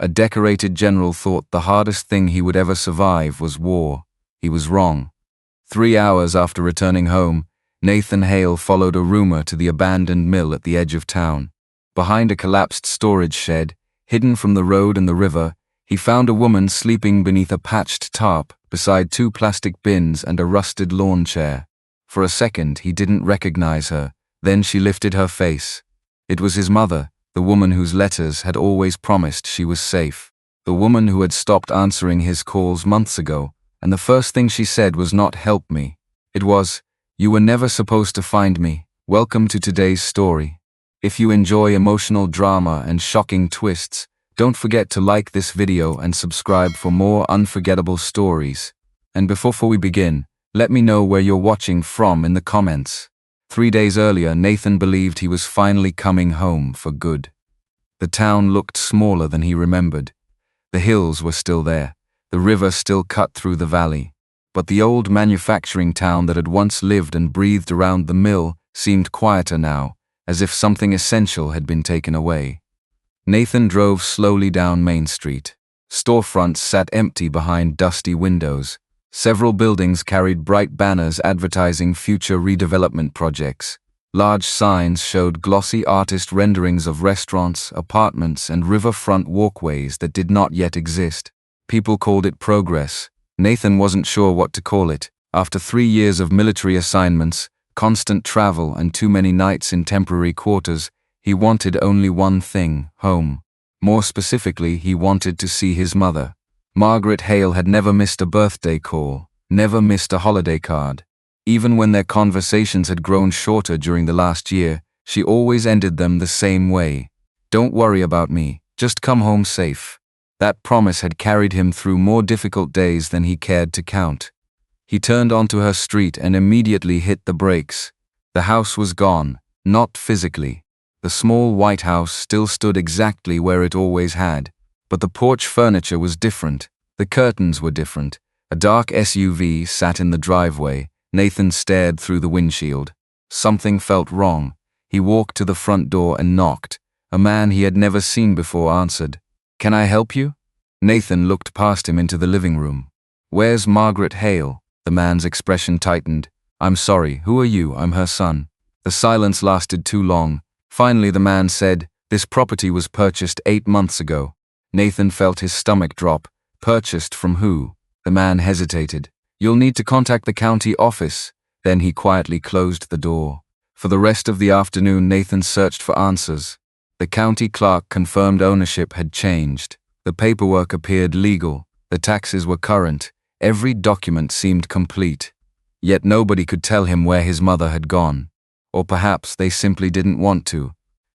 A decorated general thought the hardest thing he would ever survive was war. He was wrong. 3 hours after returning home, Nathan Hale followed a rumor to the abandoned mill at the edge of town. Behind a collapsed storage shed, hidden from the road and the river, he found a woman sleeping beneath a patched tarp beside 2 plastic bins and a rusted lawn chair. For a second, he didn't recognize her. Then she lifted her face. It was his mother, the woman whose letters had always promised she was safe. The woman who had stopped answering his calls months ago, and the first thing she said was not "help me." It was, "You were never supposed to find me. Welcome to today's story." If you enjoy emotional drama and shocking twists, don't forget to like this video and subscribe for more unforgettable stories. And before we begin, let me know where you're watching from in the comments. 3 days earlier, Nathan believed he was finally coming home for good. The town looked smaller than he remembered. The hills were still there, the river still cut through the valley. But the old manufacturing town that had once lived and breathed around the mill seemed quieter now, as if something essential had been taken away. Nathan drove slowly down Main Street. Storefronts sat empty behind dusty windows. Several buildings carried bright banners advertising future redevelopment projects. Large signs showed glossy artist renderings of restaurants, apartments, and riverfront walkways that did not yet exist. People called it progress. Nathan wasn't sure what to call it. After 3 years of military assignments, constant travel, and too many nights in temporary quarters, he wanted only one thing: home. More specifically, he wanted to see his mother. Margaret Hale had never missed a birthday call, never missed a holiday card. Even when their conversations had grown shorter during the last year, she always ended them the same way: "Don't worry about me, just come home safe." That promise had carried him through more difficult days than he cared to count. He turned onto her street and immediately hit the brakes. The house was gone, not physically. The small white house still stood exactly where it always had. But the porch furniture was different. The curtains were different. A dark SUV sat in the driveway. Nathan stared through the windshield. Something felt wrong. He walked to the front door and knocked. A man he had never seen before answered. "Can I help you?" Nathan looked past him into the living room. "Where's Margaret Hale?" The man's expression tightened. "I'm sorry, who are you? I'm her son." The silence lasted too long. Finally, the man said, "This property was purchased 8 months ago." Nathan felt his stomach drop. "Purchased from who?" The man hesitated. "You'll need to contact the county office." Then he quietly closed the door. For the rest of the afternoon, Nathan searched for answers. The county clerk confirmed ownership had changed. The paperwork appeared legal. The taxes were current. Every document seemed complete. Yet nobody could tell him where his mother had gone. Or perhaps they simply didn't want to.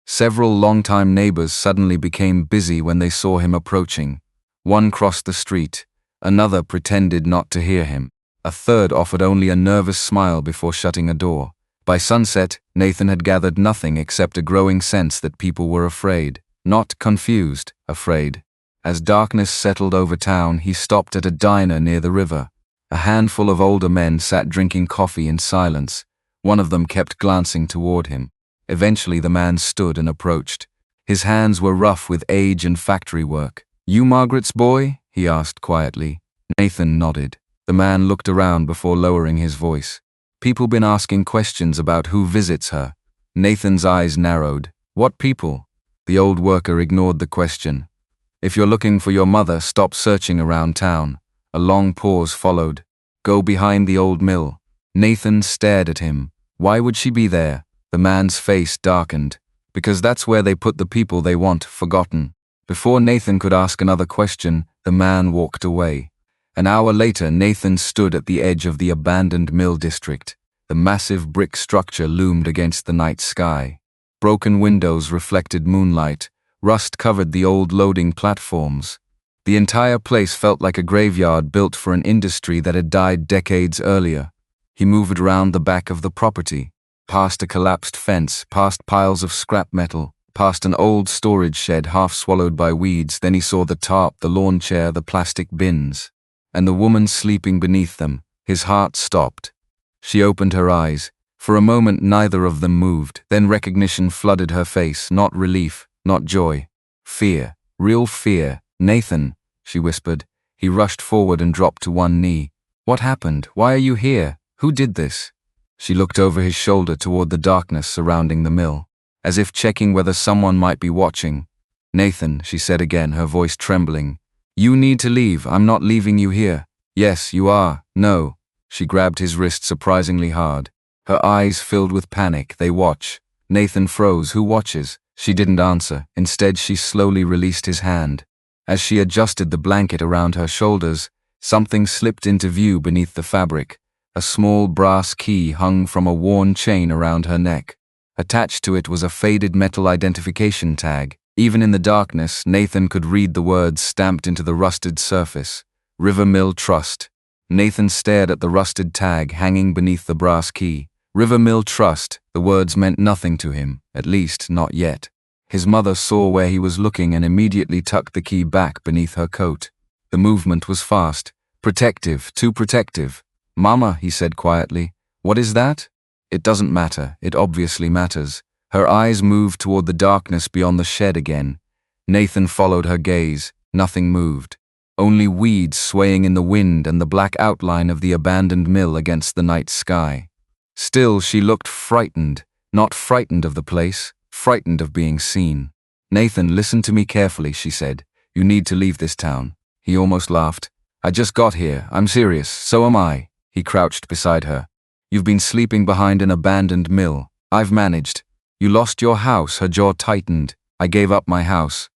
Several longtime neighbors suddenly became busy when they saw him approaching. One crossed the street. Another pretended not to hear him. A third offered only a nervous smile before shutting a door. By sunset, Nathan had gathered nothing except a growing sense that people were afraid. Not confused, afraid. As darkness settled over town, he stopped at a diner near the river. A handful of older men sat drinking coffee in silence. One of them kept glancing toward him. Eventually the man stood and approached. His hands were rough with age and factory work. "You Margaret's boy?" he asked quietly. Nathan nodded. The man looked around before lowering his voice. "People been asking questions about who visits her." Nathan's eyes narrowed. "What people?" The old worker ignored the question. "If you're looking for your mother, stop searching around town." A long pause followed. "Go behind the old mill." Nathan stared at him. Why would she be there? The man's face darkened. "Because that's where they put the people they want forgotten." Before Nathan could ask another question, the man walked away. An hour later, Nathan stood at the edge of the abandoned mill district. The massive brick structure loomed against the night sky. Broken windows reflected moonlight. Rust covered the old loading platforms. The entire place felt like a graveyard built for an industry that had died decades earlier. He moved around the back of the property, past a collapsed fence, past piles of scrap metal, past an old storage shed half swallowed by weeds. Then he saw the tarp, the lawn chair, the plastic bins, and the woman sleeping beneath them. His heart stopped. She opened her eyes. For a moment, neither of them moved. Then recognition flooded her face, not relief, not joy. Fear, real fear. "Nathan," she whispered. He rushed forward and dropped to one knee. "What happened? Why are you here? Who did this?" She looked over his shoulder toward the darkness surrounding the mill, as if checking whether someone might be watching. "Nathan," she said again, her voice trembling. "You need to leave. I'm not leaving you here." "Yes, you are. No." She grabbed his wrist surprisingly hard. Her eyes filled with panic. "They watch." Nathan froze. "Who watches?" She didn't answer. Instead, she slowly released his hand. As she adjusted the blanket around her shoulders, something slipped into view beneath the fabric. A small brass key hung from a worn chain around her neck. Attached to it was a faded metal identification tag. Even in the darkness, Nathan could read the words stamped into the rusted surface. River Mill Trust. Nathan stared at the rusted tag hanging beneath the brass key. River Mill Trust. The words meant nothing to him, at least not yet. His mother saw where he was looking and immediately tucked the key back beneath her coat. The movement was fast. Protective, too protective. "Mama," he said quietly. "What is that?" "It doesn't matter. It obviously matters." Her eyes moved toward the darkness beyond the shed again. Nathan followed her gaze. Nothing moved. Only weeds swaying in the wind and the black outline of the abandoned mill against the night sky. Still, she looked frightened. Not frightened of the place, frightened of being seen. "Nathan, listen to me carefully," she said. "You need to leave this town." He almost laughed. "I just got here. I'm serious. So am I." He crouched beside her. "You've been sleeping behind an abandoned mill. I've managed. You lost your house." Her jaw tightened. "I gave up my house."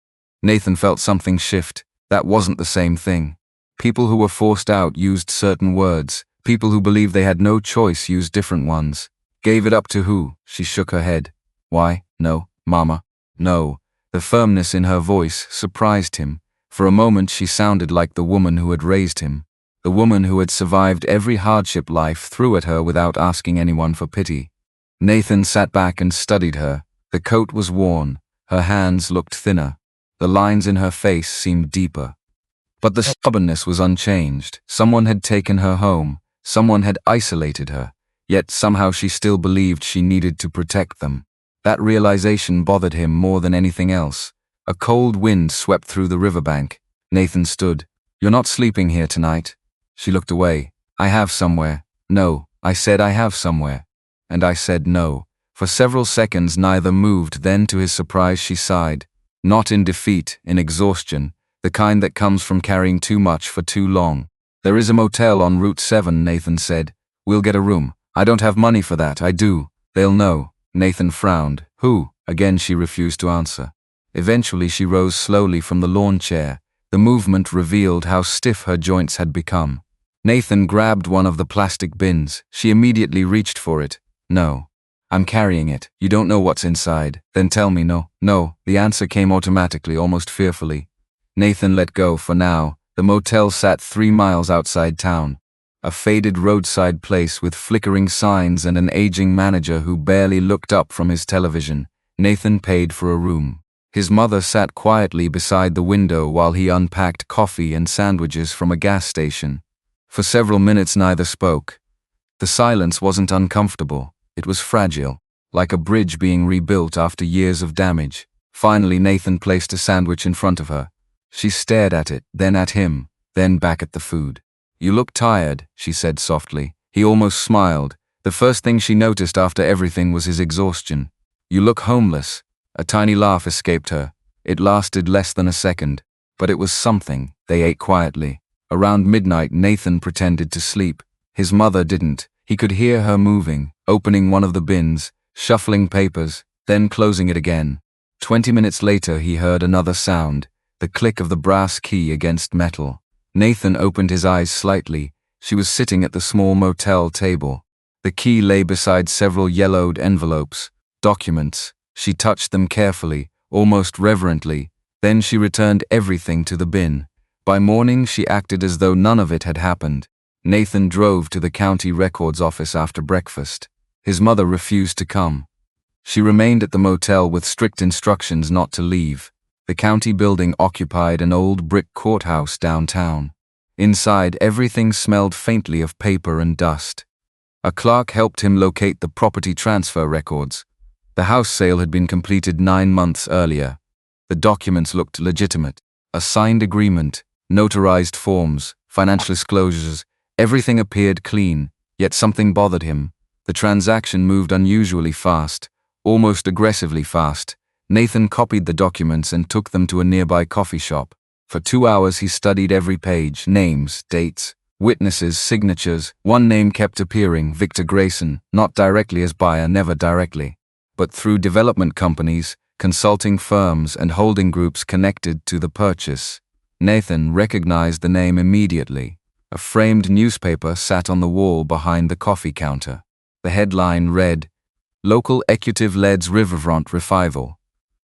Nathan felt something shift. That wasn't the same thing. People who were forced out used certain words. People who believed they had no choice used different ones. "Gave it up to who?" She shook her head. "Why? No, Mama. No." The firmness in her voice surprised him. For a moment she sounded like the woman who had raised him. The woman who had survived every hardship life threw at her without asking anyone for pity. Nathan sat back and studied her. The coat was worn. Her hands looked thinner. The lines in her face seemed deeper. But the stubbornness was unchanged. Someone had taken her home. Someone had isolated her. Yet somehow she still believed she needed to protect them. That realization bothered him more than anything else. A cold wind swept through the riverbank. Nathan stood. "You're not sleeping here tonight." She looked away. "I have somewhere." "No." I said I have somewhere. And I said no. For several seconds neither moved, then to his surprise she sighed. Not in defeat, in exhaustion, the kind that comes from carrying too much for too long. "There is a motel on Route 7, Nathan said. "We'll get a room." "I don't have money for that." "I do. They'll know." Nathan frowned. "Who?" Again she refused to answer. Eventually she rose slowly from the lawn chair. The movement revealed how stiff her joints had become. Nathan grabbed one of the plastic bins. She immediately reached for it. "No. I'm carrying it. You don't know what's inside." "Then tell me." "No." "No." The answer came automatically, almost fearfully. Nathan let go for now. The motel sat 3 miles outside town. A faded roadside place with flickering signs and an aging manager who barely looked up from his television. Nathan paid for a room. His mother sat quietly beside the window while he unpacked coffee and sandwiches from a gas station. For several minutes neither spoke. The silence wasn't uncomfortable. It was fragile, like a bridge being rebuilt after years of damage. Finally, Nathan placed a sandwich in front of her. She stared at it, then at him, then back at the food. "You look tired," she said softly. He almost smiled. The first thing she noticed after everything was his exhaustion. "You look homeless." A tiny laugh escaped her. It lasted less than a second, but it was something. They ate quietly. Around midnight, Nathan pretended to sleep. His mother didn't. He could hear her moving, opening one of the bins, shuffling papers, then closing it again. 20 minutes later, he heard another sound, the click of the brass key against metal. Nathan opened his eyes slightly. She was sitting at the small motel table. The key lay beside several yellowed envelopes, documents. She touched them carefully, almost reverently. Then she returned everything to the bin. By morning, she acted as though none of it had happened. Nathan drove to the county records office after breakfast. His mother refused to come. She remained at the motel with strict instructions not to leave. The county building occupied an old brick courthouse downtown. Inside, everything smelled faintly of paper and dust. A clerk helped him locate the property transfer records. The house sale had been completed 9 months earlier. The documents looked legitimate. A signed agreement, notarized forms, financial disclosures, everything appeared clean, yet something bothered him. The transaction moved unusually fast, almost aggressively fast. Nathan copied the documents and took them to a nearby coffee shop. For 2 hours he studied every page, names, dates, witnesses, signatures. One name kept appearing, Victor Grayson, not directly as buyer, never directly, but through development companies, consulting firms, and holding groups connected to the purchase. Nathan recognized the name immediately. A framed newspaper sat on the wall behind the coffee counter. The headline read, "Local Executive Leads Riverfront Revival."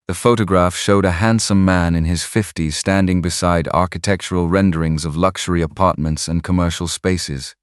The photograph showed a handsome man in his 50s standing beside architectural renderings of luxury apartments and commercial spaces.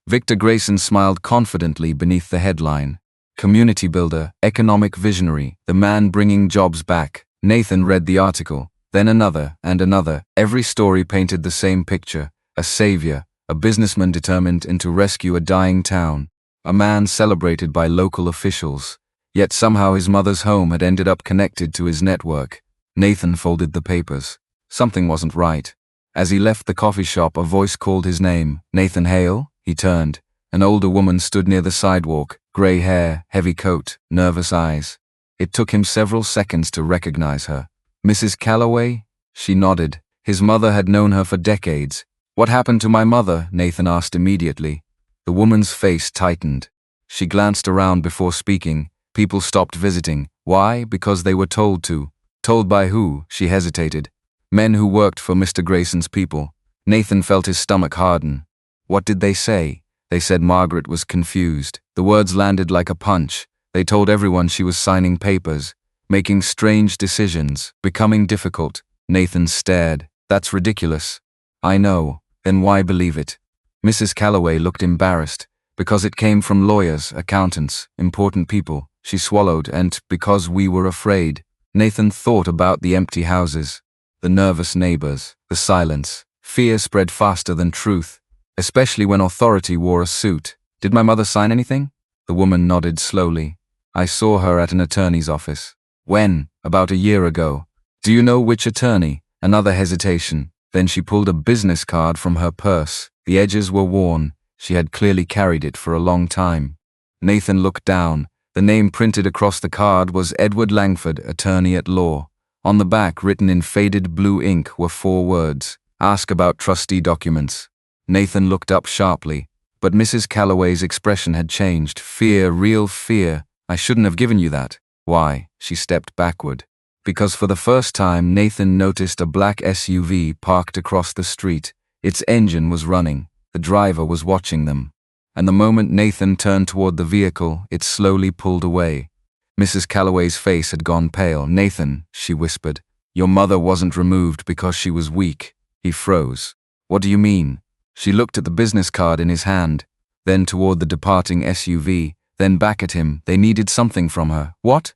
Victor Grayson smiled confidently beneath the headline. Community builder, economic visionary, the man bringing jobs back. Nathan read the article, then another and another. Every story painted the same picture: a savior, a businessman determined to rescue a dying town, a man celebrated by local officials. Yet somehow his mother's home had ended up connected to his network. Nathan folded the papers. Something wasn't right. As he left the coffee shop, a voice called his name. "Nathan Hale?" He turned. An older woman stood near the sidewalk, gray hair, heavy coat, nervous eyes. It took him several seconds to recognize her. "Mrs. Calloway?" She nodded. His mother had known her for decades. "What happened to my mother?" Nathan asked immediately. The woman's face tightened. She glanced around before speaking. People stopped visiting. Why? Because they were told to. Told by who? She hesitated. Men who worked for Mr. Grayson's people. Nathan felt his stomach harden. What did they say? They said Margaret was confused. The words landed like a punch. They told everyone she was signing papers, making strange decisions, becoming difficult. Nathan stared. That's ridiculous. I know. Then why believe it? Mrs. Calloway looked embarrassed. Because it came from lawyers, accountants, important people. She swallowed, and because we were afraid. Nathan thought about the empty houses, the nervous neighbors, the silence. Fear spread faster than truth, especially when authority wore a suit. Did my mother sign anything? The woman nodded slowly. I saw her at an attorney's office. When? About a year ago. Do you know which attorney? Another hesitation. Then she pulled a business card from her purse. The edges were worn. She had clearly carried it for a long time. Nathan looked down. The name printed across the card was Edward Langford, attorney at law. On the back, written in faded blue ink, were 4 words. Ask about trustee documents. Nathan looked up sharply, but Mrs. Calloway's expression had changed. Fear, real fear. I shouldn't have given you that. Why? She stepped backward. Because for the first time, Nathan noticed a black SUV parked across the street. Its engine was running. The driver was watching them. And the moment Nathan turned toward the vehicle, it slowly pulled away. Mrs. Calloway's face had gone pale. Nathan, she whispered, your mother wasn't removed because she was weak. He froze. What do you mean? She looked at the business card in his hand, then toward the departing SUV, then back at him. They needed something from her. What?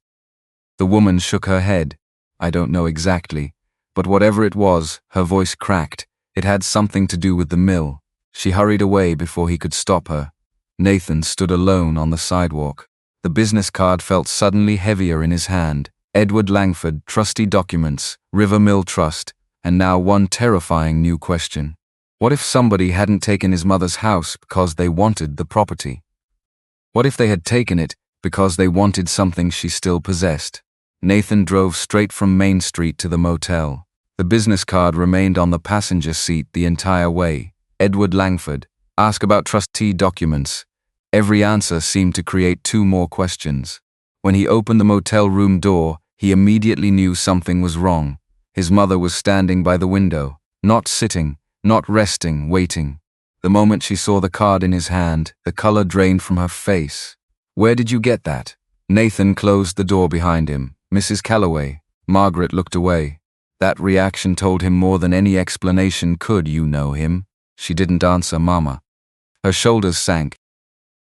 The woman shook her head. I don't know exactly, but whatever it was, her voice cracked. It had something to do with the mill. She hurried away before he could stop her. Nathan stood alone on the sidewalk. The business card felt suddenly heavier in his hand. Edward Langford, trustee documents, River Mill Trust, and now one terrifying new question. What if somebody hadn't taken his mother's house because they wanted the property? What if they had taken it because they wanted something she still possessed? Nathan drove straight from Main Street to the motel. The business card remained on the passenger seat the entire way. Edward Langford. Ask about trustee documents. Every answer seemed to create 2 more questions. When he opened the motel room door, he immediately knew something was wrong. His mother was standing by the window, not sitting, not resting, waiting. The moment she saw the card in his hand, the color drained from her face. Where did you get that? Nathan closed the door behind him. Mrs. Calloway. Margaret looked away. That reaction told him more than any explanation could. You know him? She didn't answer. Mama. Her shoulders sank.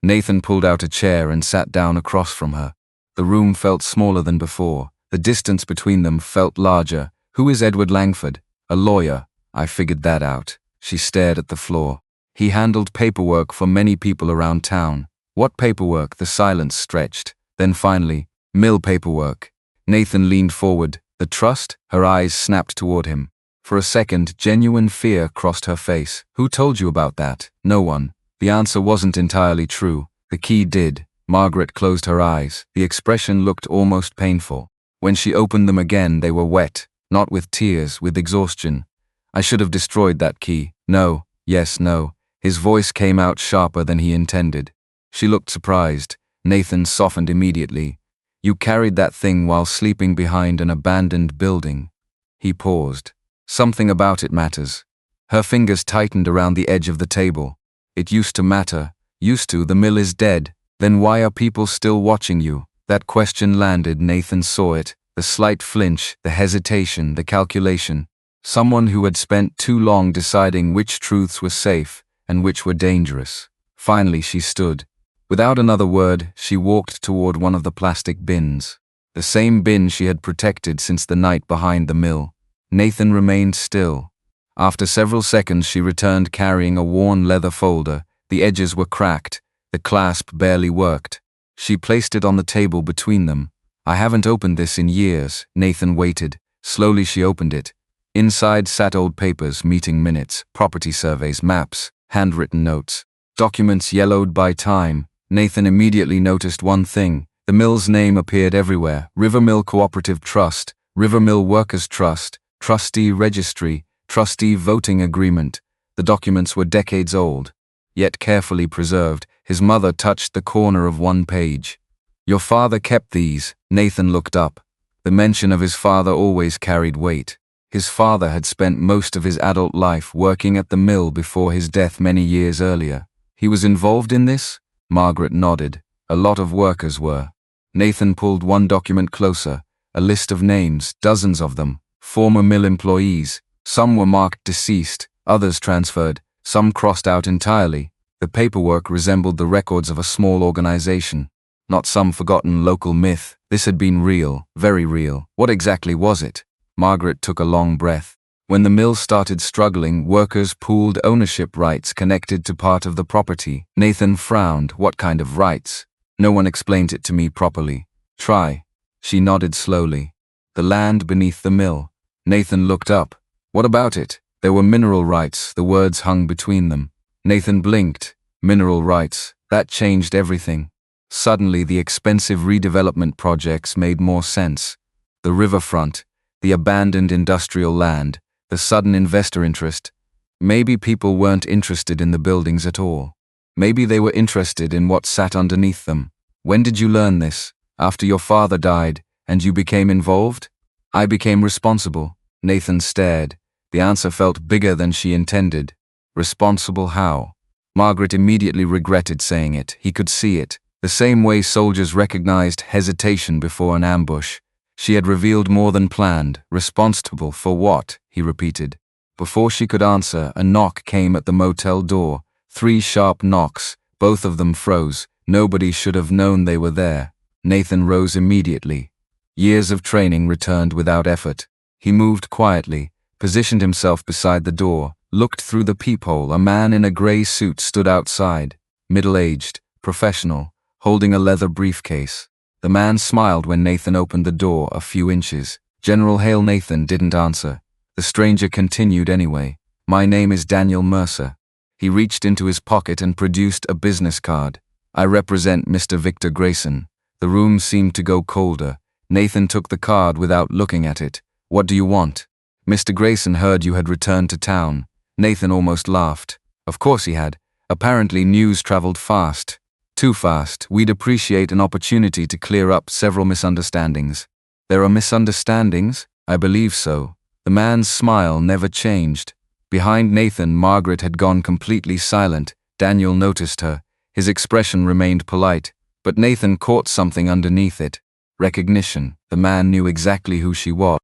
Nathan pulled out a chair and sat down across from her. The room felt smaller than before. The distance between them felt larger. Who is Edward Langford? A lawyer. I figured that out. She stared at the floor. He handled paperwork for many people around town. What paperwork? The silence stretched. Then finally, mill paperwork. Nathan leaned forward. The trust? Her eyes snapped toward him. For a second, genuine fear crossed her face. Who told you about that? No one. The answer wasn't entirely true. The key did. Margaret closed her eyes. The expression looked almost painful. When she opened them again, they were wet, not with tears, with exhaustion. I should have destroyed that key. No, yes, no. His voice came out sharper than he intended. She looked surprised. Nathan softened immediately. You carried that thing while sleeping behind an abandoned building. He paused. Something about it matters. Her fingers tightened around the edge of the table. It used to matter. Used to. The mill is dead. Then why are people still watching you? That question landed. Nathan saw it. The slight flinch, the hesitation, the calculation. Someone who had spent too long deciding which truths were safe and which were dangerous. Finally she stood. Without another word, she walked toward one of the plastic bins. The same bin she had protected since the night behind the mill. Nathan remained still. After several seconds she returned carrying a worn leather folder. The edges were cracked. The clasp barely worked. She placed it on the table between them. I haven't opened this in years. Nathan waited. Slowly she opened it. Inside sat old papers, meeting minutes, property surveys, maps, handwritten notes, documents yellowed by time. Nathan immediately noticed one thing. The mill's name appeared everywhere. River Mill Cooperative Trust, River Mill Workers Trust, Trustee Registry, Trustee Voting Agreement. The documents were decades old, yet carefully preserved. His mother touched the corner of one page. Your father kept these. Nathan looked up. The mention of his father always carried weight. His father had spent most of his adult life working at the mill before his death many years earlier. He was involved in this? Margaret nodded. A lot of workers were. Nathan pulled one document closer. A list of names, dozens of them. Former mill employees. Some were marked deceased, others transferred, some crossed out entirely. The paperwork resembled the records of a small organization. Not some forgotten local myth. This had been real, very real. What exactly was it? Margaret took a long breath. When the mill started struggling, workers pooled ownership rights connected to part of the property. Nathan frowned. What kind of rights? No one explained it to me properly. Try. She nodded slowly. The land beneath the mill. Nathan looked up. What about it? There were mineral rights. The words hung between them. Nathan blinked. Mineral rights. That changed everything. Suddenly the expensive redevelopment projects made more sense. The riverfront, the abandoned industrial land, the sudden investor interest. Maybe people weren't interested in the buildings at all. Maybe they were interested in what sat underneath them. When did you learn this? After your father died, and you became involved? I became responsible. Nathan stared. The answer felt bigger than she intended. Responsible how? Margaret immediately regretted saying it. He could see it. The same way soldiers recognized hesitation before an ambush. She had revealed more than planned. Responsible for what? He repeated. Before she could answer, a knock came at the motel door. 3 sharp knocks. Both of them froze. Nobody should have known they were there. Nathan rose immediately. Years of training returned without effort. He moved quietly, positioned himself beside the door, looked through the peephole. A man in a gray suit stood outside, middle-aged, professional, holding a leather briefcase. The man smiled when Nathan opened the door a few inches. General Hale. Nathan didn't answer. The stranger continued anyway. My name is Daniel Mercer. He reached into his pocket and produced a business card. I represent Mr. Victor Grayson. The room seemed to go colder. Nathan took the card without looking at it. What do you want? Mr. Grayson heard you had returned to town. Nathan almost laughed. Of course he had. Apparently news traveled fast. Too fast. We'd appreciate an opportunity to clear up several misunderstandings. There are misunderstandings? I believe so. The man's smile never changed. Behind Nathan, Margaret had gone completely silent. Daniel noticed her. His expression remained polite, but Nathan caught something underneath it. Recognition. The man knew exactly who she was,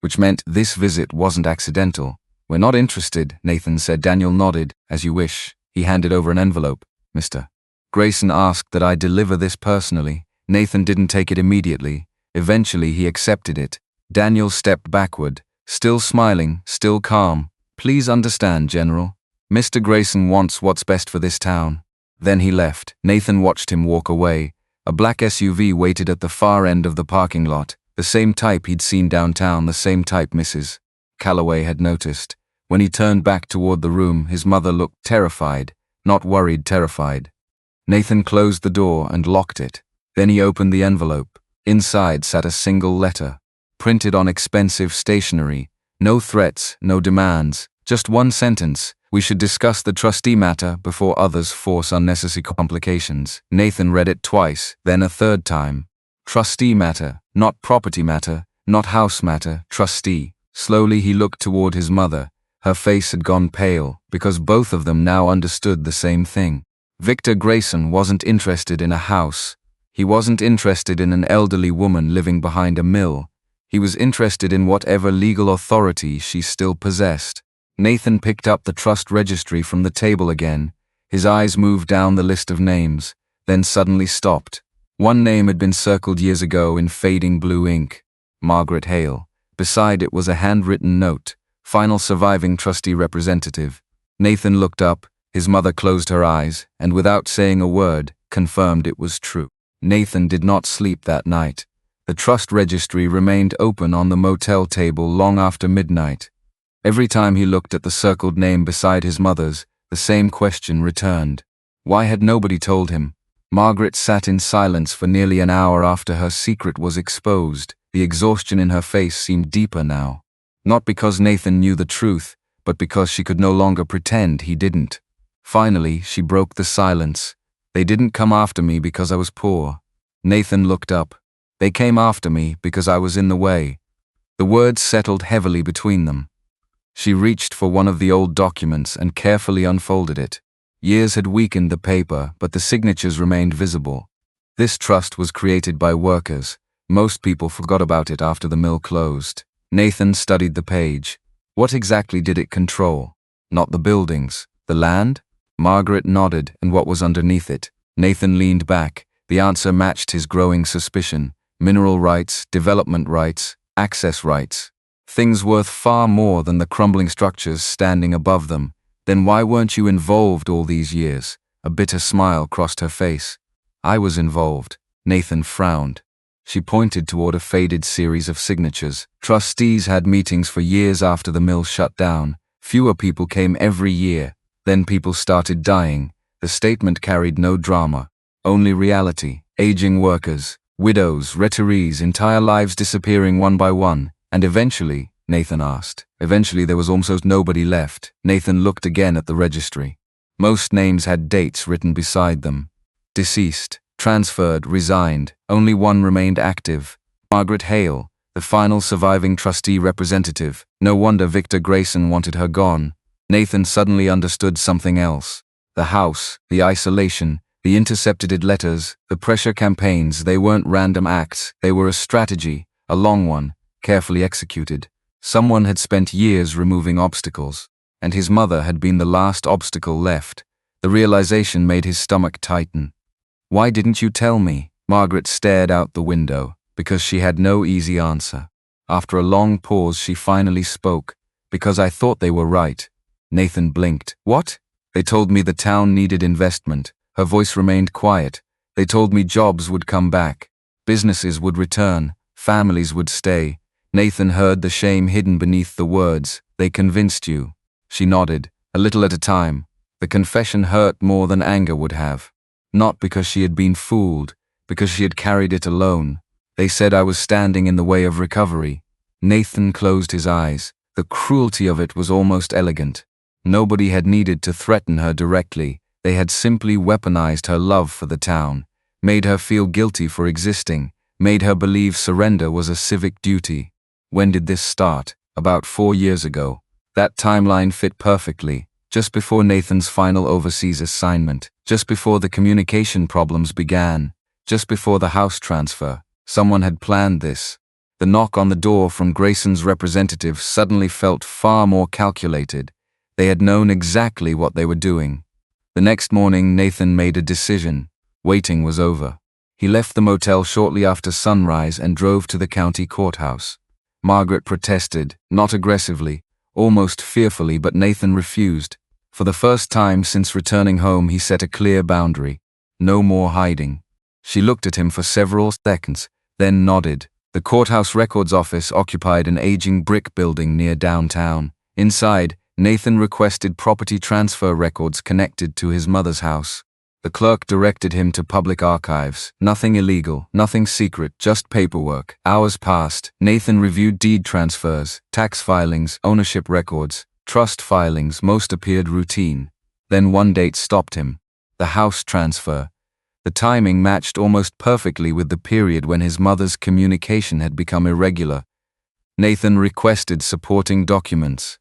which meant this visit wasn't accidental. We're not interested, Nathan said. Daniel nodded. As you wish. He handed over an envelope. Mr. Grayson asked that I deliver this personally. Nathan didn't take it immediately. Eventually he accepted it. Daniel stepped backward, still smiling, still calm. Please understand, General. Mr. Grayson wants what's best for this town. Then he left. Nathan watched him walk away. A black SUV waited at the far end of the parking lot. The same type he'd seen downtown, the same type Mrs. Calloway had noticed. When he turned back toward the room, his mother looked terrified, not worried, terrified. Nathan closed the door and locked it. Then he opened the envelope. Inside sat a single letter, printed on expensive stationery. No threats, no demands, just one sentence. We should discuss the trustee matter before others force unnecessary complications. Nathan read it twice, then a third time. Trustee matter, not property matter, not house matter, trustee. Slowly he looked toward his mother. Her face had gone pale, because both of them now understood the same thing. Victor Grayson wasn't interested in a house. He wasn't interested in an elderly woman living behind a mill. He was interested in whatever legal authority she still possessed. Nathan picked up the trust registry from the table again. His eyes moved down the list of names, then suddenly stopped. One name had been circled years ago in fading blue ink. Margaret Hale. Beside it was a handwritten note. Final surviving trustee representative. Nathan looked up, his mother closed her eyes, and without saying a word, confirmed it was true. Nathan did not sleep that night. The trust registry remained open on the motel table long after midnight. Every time he looked at the circled name beside his mother's, the same question returned. Why had nobody told him? Margaret sat in silence for nearly an hour after her secret was exposed. The exhaustion in her face seemed deeper now. Not because Nathan knew the truth, but because she could no longer pretend he didn't. Finally, she broke the silence. They didn't come after me because I was poor. Nathan looked up. They came after me because I was in the way. The words settled heavily between them. She reached for one of the old documents and carefully unfolded it. Years had weakened the paper, but the signatures remained visible. This trust was created by workers. Most people forgot about it after the mill closed. Nathan studied the page. What exactly did it control? Not the buildings. The land? Margaret nodded, and what was underneath it? Nathan leaned back. The answer matched his growing suspicion. Mineral rights, development rights, access rights. Things worth far more than the crumbling structures standing above them. Then why weren't you involved all these years? A bitter smile crossed her face. I was involved. Nathan frowned. She pointed toward a faded series of signatures. Trustees had meetings for years after the mill shut down. Fewer people came every year. Then people started dying. The statement carried no drama, only reality. Aging workers, widows, retirees, entire lives disappearing one by one. And eventually, Nathan asked. Eventually there was almost nobody left. Nathan looked again at the registry. Most names had dates written beside them. Deceased, transferred, resigned. Only one remained active. Margaret Hale, the final surviving trustee representative. No wonder Victor Grayson wanted her gone. Nathan suddenly understood something else. The house, the isolation, the intercepted letters, the pressure campaigns, they weren't random acts. They were a strategy, a long one. Carefully executed. Someone had spent years removing obstacles, and his mother had been the last obstacle left. The realization made his stomach tighten. Why didn't you tell me? Margaret stared out the window, because she had no easy answer. After a long pause, she finally spoke. Because I thought they were right. Nathan blinked. What? They told me the town needed investment. Her voice remained quiet. They told me jobs would come back. Businesses would return. Families would stay. Nathan heard the shame hidden beneath the words. They convinced you. She nodded, a little at a time. The confession hurt more than anger would have. Not because she had been fooled, because she had carried it alone. They said I was standing in the way of recovery. Nathan closed his eyes. The cruelty of it was almost elegant. Nobody had needed to threaten her directly. They had simply weaponized her love for the town, made her feel guilty for existing, made her believe surrender was a civic duty. When did this start? About 4 years ago. That timeline fit perfectly. Just before Nathan's final overseas assignment. Just before the communication problems began. Just before the house transfer. Someone had planned this. The knock on the door from Grayson's representative suddenly felt far more calculated. They had known exactly what they were doing. The next morning, Nathan made a decision. Waiting was over. He left the motel shortly after sunrise and drove to the county courthouse. Margaret protested, not aggressively, almost fearfully, but Nathan refused. For the first time since returning home, he set a clear boundary. No more hiding. She looked at him for several seconds, then nodded. The courthouse records office occupied an aging brick building near downtown. Inside, Nathan requested property transfer records connected to his mother's house. The clerk directed him to public archives. Nothing illegal, nothing secret, just paperwork. Hours passed. Nathan reviewed deed transfers, tax filings, ownership records, trust filings. Most appeared routine. Then one date stopped him. The house transfer. The timing matched almost perfectly with the period when his mother's communication had become irregular. Nathan requested supporting documents.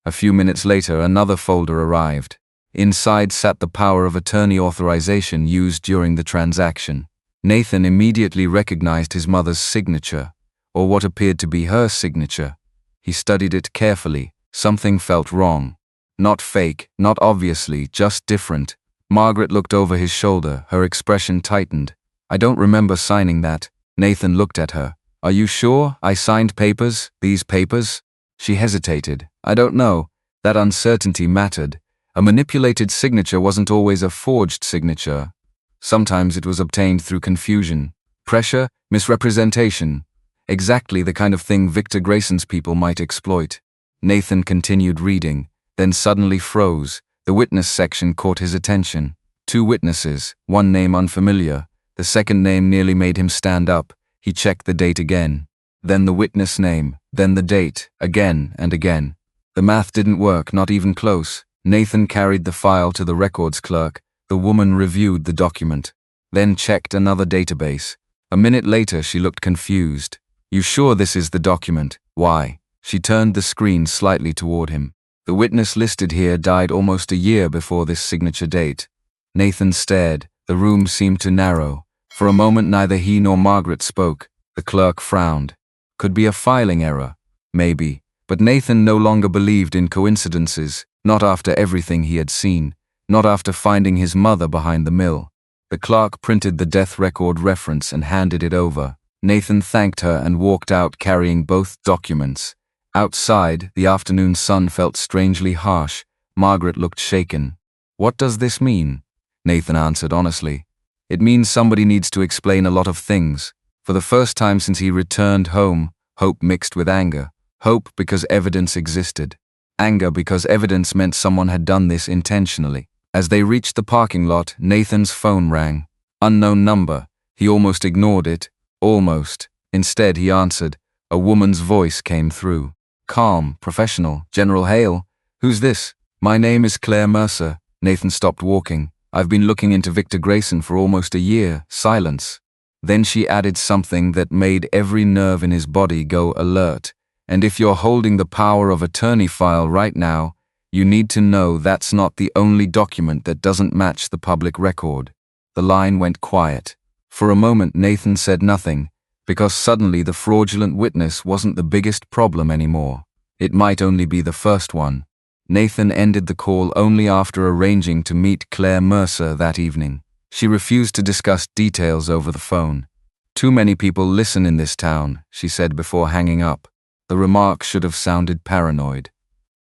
A few minutes later, another folder arrived. Inside sat the power of attorney authorization used during the transaction. Nathan immediately recognized his mother's signature, or what appeared to be her signature. He studied it carefully. Something felt wrong. Not fake, not obviously, just different. Margaret looked over his shoulder, her expression tightened. "I don't remember signing that." Nathan looked at her. "Are you sure I signed papers, these papers?" She hesitated. "I don't know." That uncertainty mattered. A manipulated signature wasn't always a forged signature. Sometimes it was obtained through confusion, pressure, misrepresentation. Exactly the kind of thing Victor Grayson's people might exploit. Nathan continued reading, then suddenly froze. The witness section caught his attention. 2 witnesses, one name unfamiliar. The second name nearly made him stand up. He checked the date again. Then the witness name, then the date, again and again. The math didn't work, not even close. Nathan carried the file to the records clerk. The woman reviewed the document, then checked another database. A minute later, she looked confused. "You sure this is the document? Why?" She turned the screen slightly toward him. "The witness listed here died almost a year before this signature date." Nathan stared. The room seemed to narrow. For a moment, neither he nor Margaret spoke. The clerk frowned. Could be a filing error. Maybe. But Nathan no longer believed in coincidences. Not after everything he had seen. Not after finding his mother behind the mill. The clerk printed the death record reference and handed it over. Nathan thanked her and walked out carrying both documents. Outside, the afternoon sun felt strangely harsh. Margaret looked shaken. "What does this mean?" Nathan answered honestly. "It means somebody needs to explain a lot of things." For the first time since he returned home, hope mixed with anger. Hope because evidence existed. Anger because evidence meant someone had done this intentionally. As they reached the parking lot, Nathan's phone rang. Unknown number. He almost ignored it. Almost. Instead, he answered. A woman's voice came through. Calm, professional. "General Hale? Who's this?" "My name is Claire Mercer." Nathan stopped walking. "I've been looking into Victor Grayson for almost a year." Silence. Then she added something that made every nerve in his body go alert. "And if you're holding the power of attorney file right now, you need to know that's not the only document that doesn't match the public record." The line went quiet. For a moment, Nathan said nothing, because suddenly the fraudulent witness wasn't the biggest problem anymore. It might only be the first one. Nathan ended the call only after arranging to meet Claire Mercer that evening. She refused to discuss details over the phone. "Too many people listen in this town," she said before hanging up. The remark should have sounded paranoid.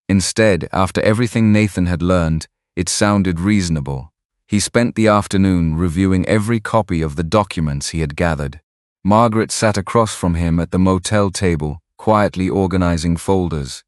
Instead, after everything Nathan had learned, it sounded reasonable. He spent the afternoon reviewing every copy of the documents he had gathered. Margaret sat across from him at the motel table, quietly organizing folders.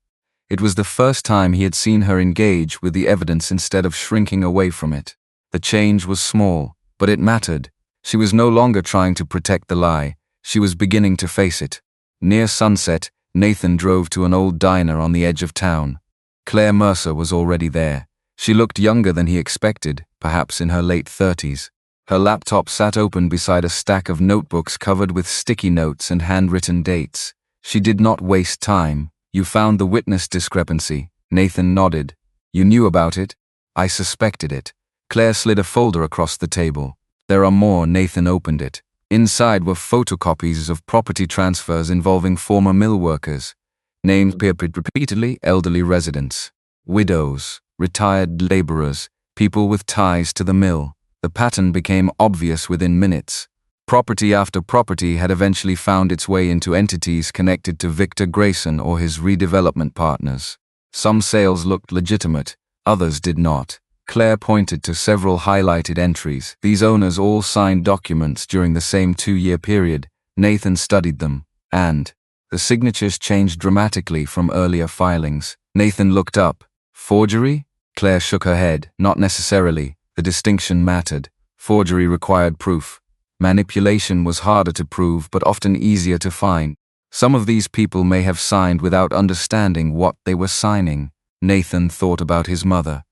It was the first time he had seen her engage with the evidence instead of shrinking away from it. The change was small, but it mattered. She was no longer trying to protect the lie. She was beginning to face it. Near sunset, Nathan drove to an old diner on the edge of town. Claire Mercer was already there. She looked younger than he expected, perhaps in her late 30s. Her laptop sat open beside a stack of notebooks covered with sticky notes and handwritten dates. She did not waste time. "You found the witness discrepancy." Nathan nodded. "You knew about it?" "I suspected it." Claire slid a folder across the table. "There are more." Nathan opened it. Inside were photocopies of property transfers involving former mill workers. Names appeared repeatedly: elderly residents, widows, retired laborers, people with ties to the mill. The pattern became obvious within minutes. Property after property had eventually found its way into entities connected to Victor Grayson or his redevelopment partners. Some sales looked legitimate, others did not. Claire pointed to several highlighted entries. These owners all signed documents during the same 2-year period. Nathan studied them. And the signatures changed dramatically from earlier filings. Nathan looked up. Forgery? Claire shook her head. Not necessarily. The distinction mattered. Forgery required proof. Manipulation was harder to prove but often easier to find. Some of these people may have signed without understanding what they were signing. Nathan thought about his mother.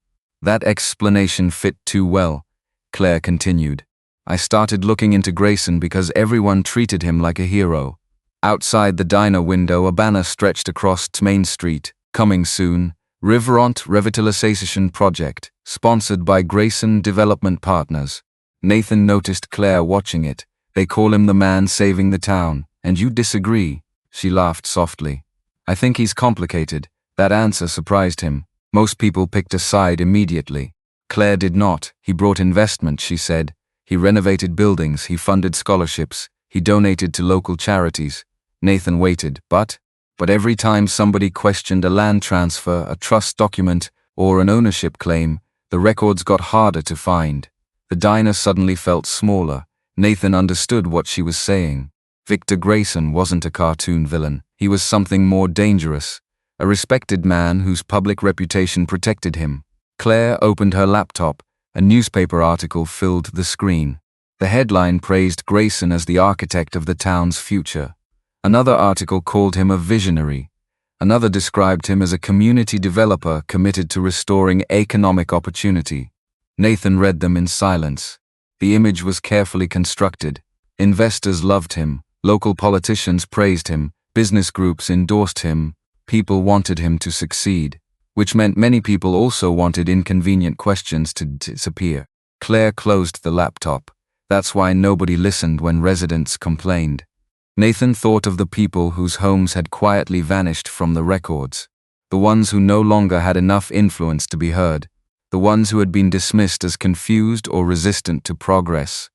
That explanation fit too well. Claire continued. I started looking into Grayson because everyone treated him like a hero. Outside the diner window, a banner stretched across Main Street. Coming soon, Riveront Revitalization Project, sponsored by Grayson Development Partners. Nathan noticed Claire watching it. They call him the man saving the town, and you disagree. She laughed softly. I think he's complicated. That answer surprised him. Most people picked a side immediately. Claire did not. He brought investment, she said. He renovated buildings, he funded scholarships, he donated to local charities. Nathan waited, but every time somebody questioned a land transfer, a trust document, or an ownership claim, the records got harder to find. The diner suddenly felt smaller. Nathan understood what she was saying. Victor Grayson wasn't a cartoon villain. He was something more dangerous. A respected man whose public reputation protected him. Claire opened her laptop. A newspaper article filled the screen. The headline praised Grayson as the architect of the town's future. Another article called him a visionary. Another described him as a community developer committed to restoring economic opportunity. Nathan read them in silence. The image was carefully constructed. Investors loved him. Local politicians praised him. Business groups endorsed him. People wanted him to succeed, which meant many people also wanted inconvenient questions to disappear. Claire closed the laptop. That's why nobody listened when residents complained. Nathan thought of the people whose homes had quietly vanished from the records. The ones who no longer had enough influence to be heard. The ones who had been dismissed as confused or resistant to progress.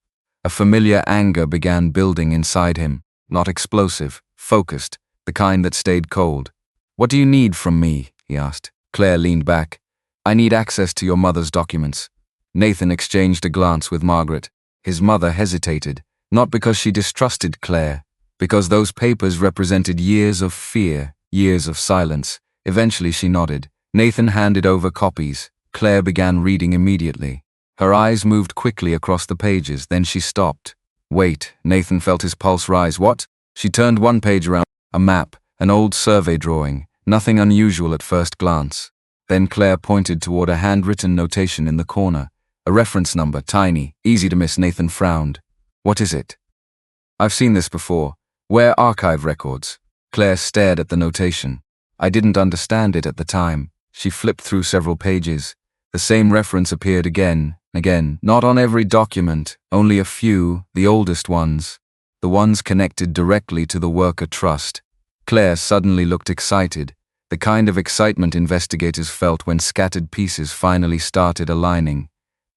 A familiar anger began building inside him. Not explosive, focused, the kind that stayed cold. What do you need from me? He asked. Claire leaned back. I need access to your mother's documents. Nathan exchanged a glance with Margaret. His mother hesitated, not because she distrusted Claire, because those papers represented years of fear, years of silence. Eventually she nodded. Nathan handed over copies. Claire began reading immediately. Her eyes moved quickly across the pages, then she stopped. Wait, Nathan felt his pulse rise. What? She turned one page around. A map, an old survey drawing, nothing unusual at first glance. Then Claire pointed toward a handwritten notation in the corner. A reference number, tiny, easy to miss. Nathan frowned. What is it? I've seen this before. Where archive records? Claire stared at the notation. I didn't understand it at the time. She flipped through several pages. The same reference appeared again. Not on every document, only a few, the oldest ones. The ones connected directly to the worker trust. Claire suddenly looked excited. The kind of excitement investigators felt when scattered pieces finally started aligning.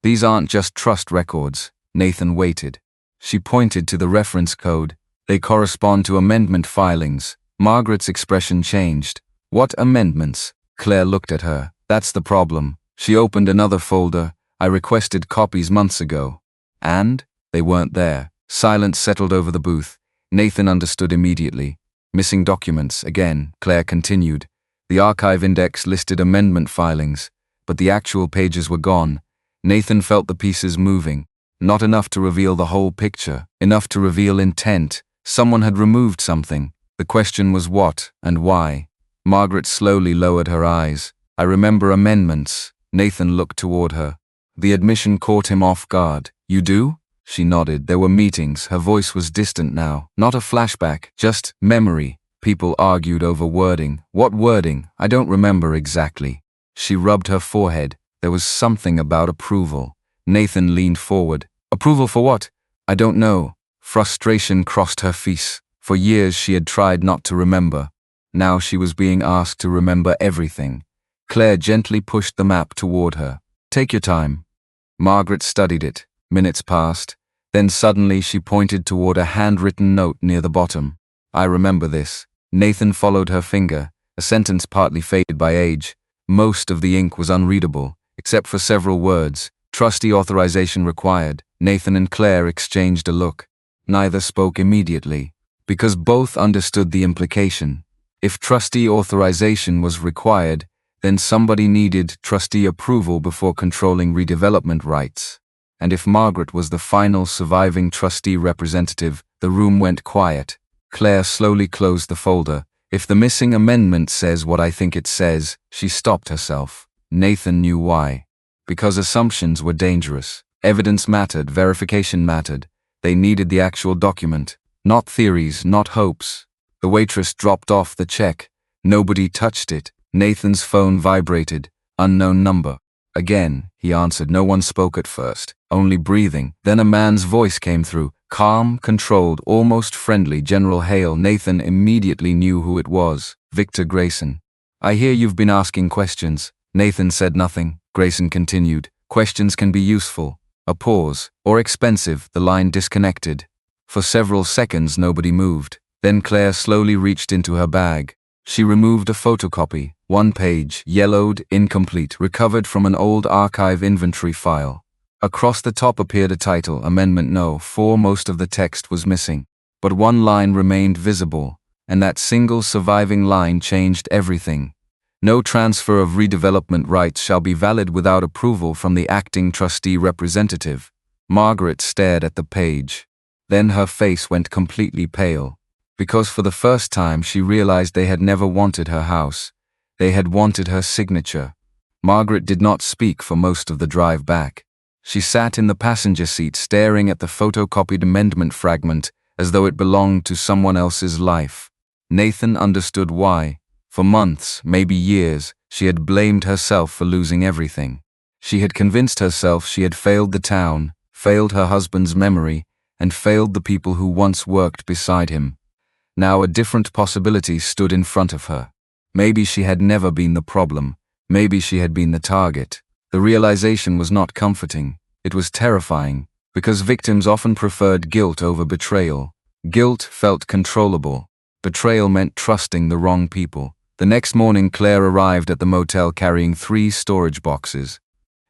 These aren't just trust records. Nathan waited. She pointed to the reference code. They correspond to amendment filings. Margaret's expression changed. What amendments? Claire looked at her. That's the problem. She opened another folder. I requested copies months ago. And? They weren't there. Silence settled over the booth. Nathan understood immediately. Missing documents, again, Claire continued. The archive index listed amendment filings, but the actual pages were gone. Nathan felt the pieces moving. Not enough to reveal the whole picture, enough to reveal intent. Someone had removed something. The question was what and why. Margaret slowly lowered her eyes. I remember amendments. Nathan looked toward her. The admission caught him off guard. You do? She nodded. There were meetings. Her voice was distant now. Not a flashback, just memory. People argued over wording. What wording? I don't remember exactly. She rubbed her forehead. There was something about approval. Nathan leaned forward. Approval for what? I don't know. Frustration crossed her face. For years she had tried not to remember. Now she was being asked to remember everything. Claire gently pushed the map toward her. Take your time. Margaret studied it. Minutes passed. Then suddenly she pointed toward a handwritten note near the bottom. I remember this. Nathan followed her finger. A sentence partly faded by age. Most of the ink was unreadable, except for several words. Trustee authorization required. Nathan and Claire exchanged a look. Neither spoke immediately. because both understood the implication. If trustee authorization was required, then somebody needed trustee approval before controlling redevelopment rights. And if Margaret was the final surviving trustee representative, the room went quiet. Claire slowly closed the folder. If the missing amendment says what I think it says, she stopped herself. Nathan knew why. Because assumptions were dangerous. Evidence mattered, verification mattered. They needed the actual document. Not theories, not hopes. The waitress dropped off the check. Nobody touched it. Nathan's phone vibrated. Unknown number. Again, he answered. No one spoke at first, only breathing. Then a man's voice came through. Calm, controlled, almost friendly. General Hale. Nathan immediately knew who it was. Victor Grayson. I hear you've been asking questions. Nathan said nothing. Grayson continued. Questions can be useful. A pause. Or expensive. The line disconnected. For several seconds nobody moved. Then Claire slowly reached into her bag. She removed a photocopy, one page, yellowed, incomplete, recovered from an old archive inventory file. Across the top appeared a title, Amendment No. 4. Most of the text was missing, but one line remained visible, and that single surviving line changed everything. No transfer of redevelopment rights shall be valid without approval from the acting trustee representative. Margaret stared at the page. Then her face went completely pale. Because for the first time she realized they had never wanted her house. They had wanted her signature. Margaret did not speak for most of the drive back. She sat in the passenger seat staring at the photocopied amendment fragment as though it belonged to someone else's life. Nathan understood why. For months, maybe years, she had blamed herself for losing everything. She had convinced herself she had failed the town, failed her husband's memory, and failed the people who once worked beside him. Now a different possibility stood in front of her. Maybe she had never been the problem. Maybe she had been the target. The realization was not comforting. It was terrifying, because victims often preferred guilt over betrayal. Guilt felt controllable. Betrayal meant trusting the wrong people. The next morning Claire arrived at the motel carrying 3 storage boxes.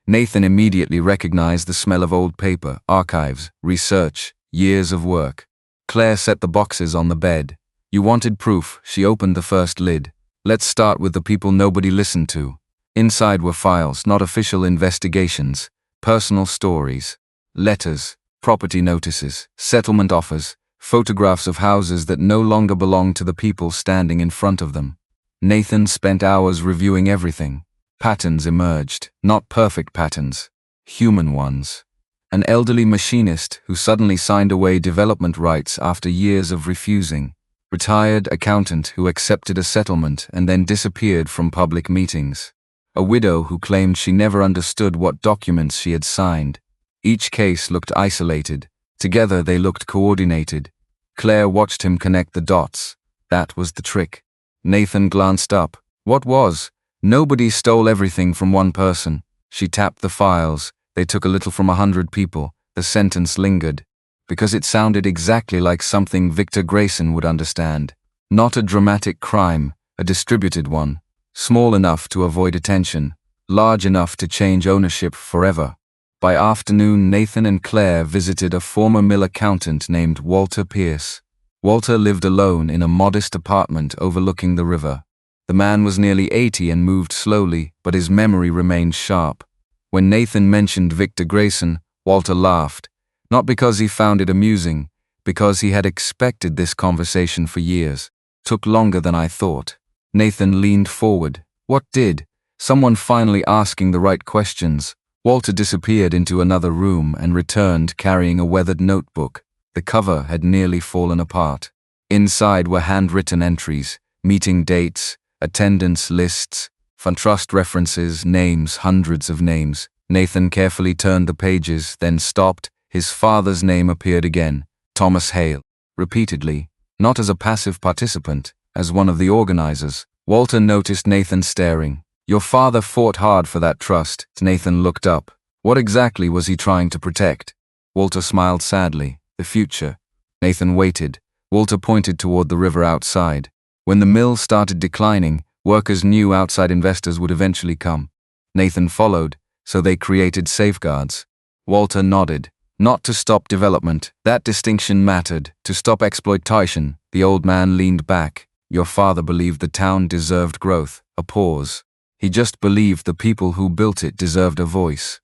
Nathan immediately recognized the smell of old paper, archives, research, years of work. Claire set the boxes on the bed. You wanted proof. She opened the first lid. Let's start with the people nobody listened to. Inside were files, not official investigations, personal stories, letters, property notices, settlement offers, photographs of houses that no longer belonged to the people standing in front of them. Nathan spent hours reviewing everything. Patterns emerged, not perfect patterns, human ones. An elderly machinist who suddenly signed away development rights after years of refusing. Retired accountant who accepted a settlement and then disappeared from public meetings. A widow who claimed she never understood what documents she had signed. Each case looked isolated. Together they looked coordinated. Claire watched him connect the dots. That was the trick. Nathan glanced up. What was? Nobody stole everything from one person. She tapped the files. They took a little from 100 people. The sentence lingered. Because it sounded exactly like something Victor Grayson would understand. Not a dramatic crime, a distributed one. Small enough to avoid attention. Large enough to change ownership forever. By afternoon, Nathan and Claire visited a former mill accountant named Walter Pierce. Walter lived alone in a modest apartment overlooking the river. The man was nearly 80 and moved slowly, but his memory remained sharp. When Nathan mentioned Victor Grayson, Walter laughed. Not because he found it amusing, because he had expected this conversation for years. Took longer than I thought. Nathan leaned forward. What did? Someone finally asking the right questions. Walter disappeared into another room and returned carrying a weathered notebook. The cover had nearly fallen apart. Inside were handwritten entries, meeting dates, attendance lists, FundTrust references, names, hundreds of names. Nathan carefully turned the pages, then stopped. His father's name appeared again, Thomas Hale, repeatedly, not as a passive participant, as one of the organizers. Walter noticed Nathan staring. Your father fought hard for that trust. Nathan looked up. What exactly was he trying to protect? Walter smiled sadly. The future. Nathan waited. Walter pointed toward the river outside. When the mill started declining, workers knew outside investors would eventually come. Nathan followed, so they created safeguards. Walter nodded. Not to stop development. That distinction mattered. To stop exploitation. The old man leaned back. Your father believed the town deserved growth. A pause. He just believed the people who built it deserved a voice.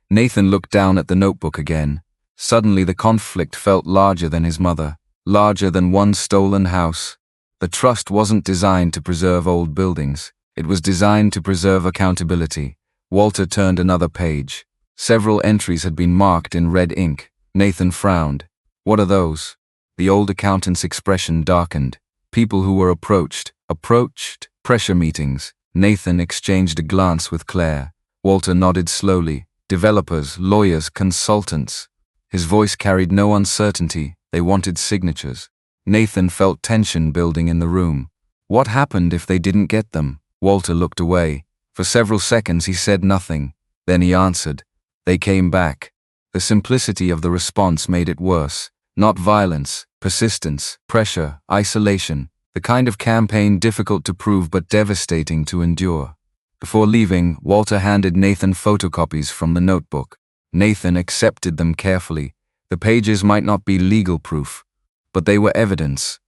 Nathan looked down at the notebook again. Suddenly the conflict felt larger than his mother, larger than one stolen house. The trust wasn't designed to preserve old buildings. It was designed to preserve accountability. Walter turned another page. Several entries had been marked in red ink. Nathan frowned. What are those? The old accountant's expression darkened. People who were approached. Pressure meetings. Nathan exchanged a glance with Claire. Walter nodded slowly. Developers, lawyers, consultants. His voice carried no uncertainty. They wanted signatures. Nathan felt tension building in the room. What happened if they didn't get them? Walter looked away. For several seconds he said nothing. Then he answered. They came back. The simplicity of the response made it worse. Not violence, persistence, pressure, isolation. The kind of campaign difficult to prove but devastating to endure. Before leaving, Walter handed Nathan photocopies from the notebook. Nathan accepted them carefully. The pages might not be legal proof, but they were evidence.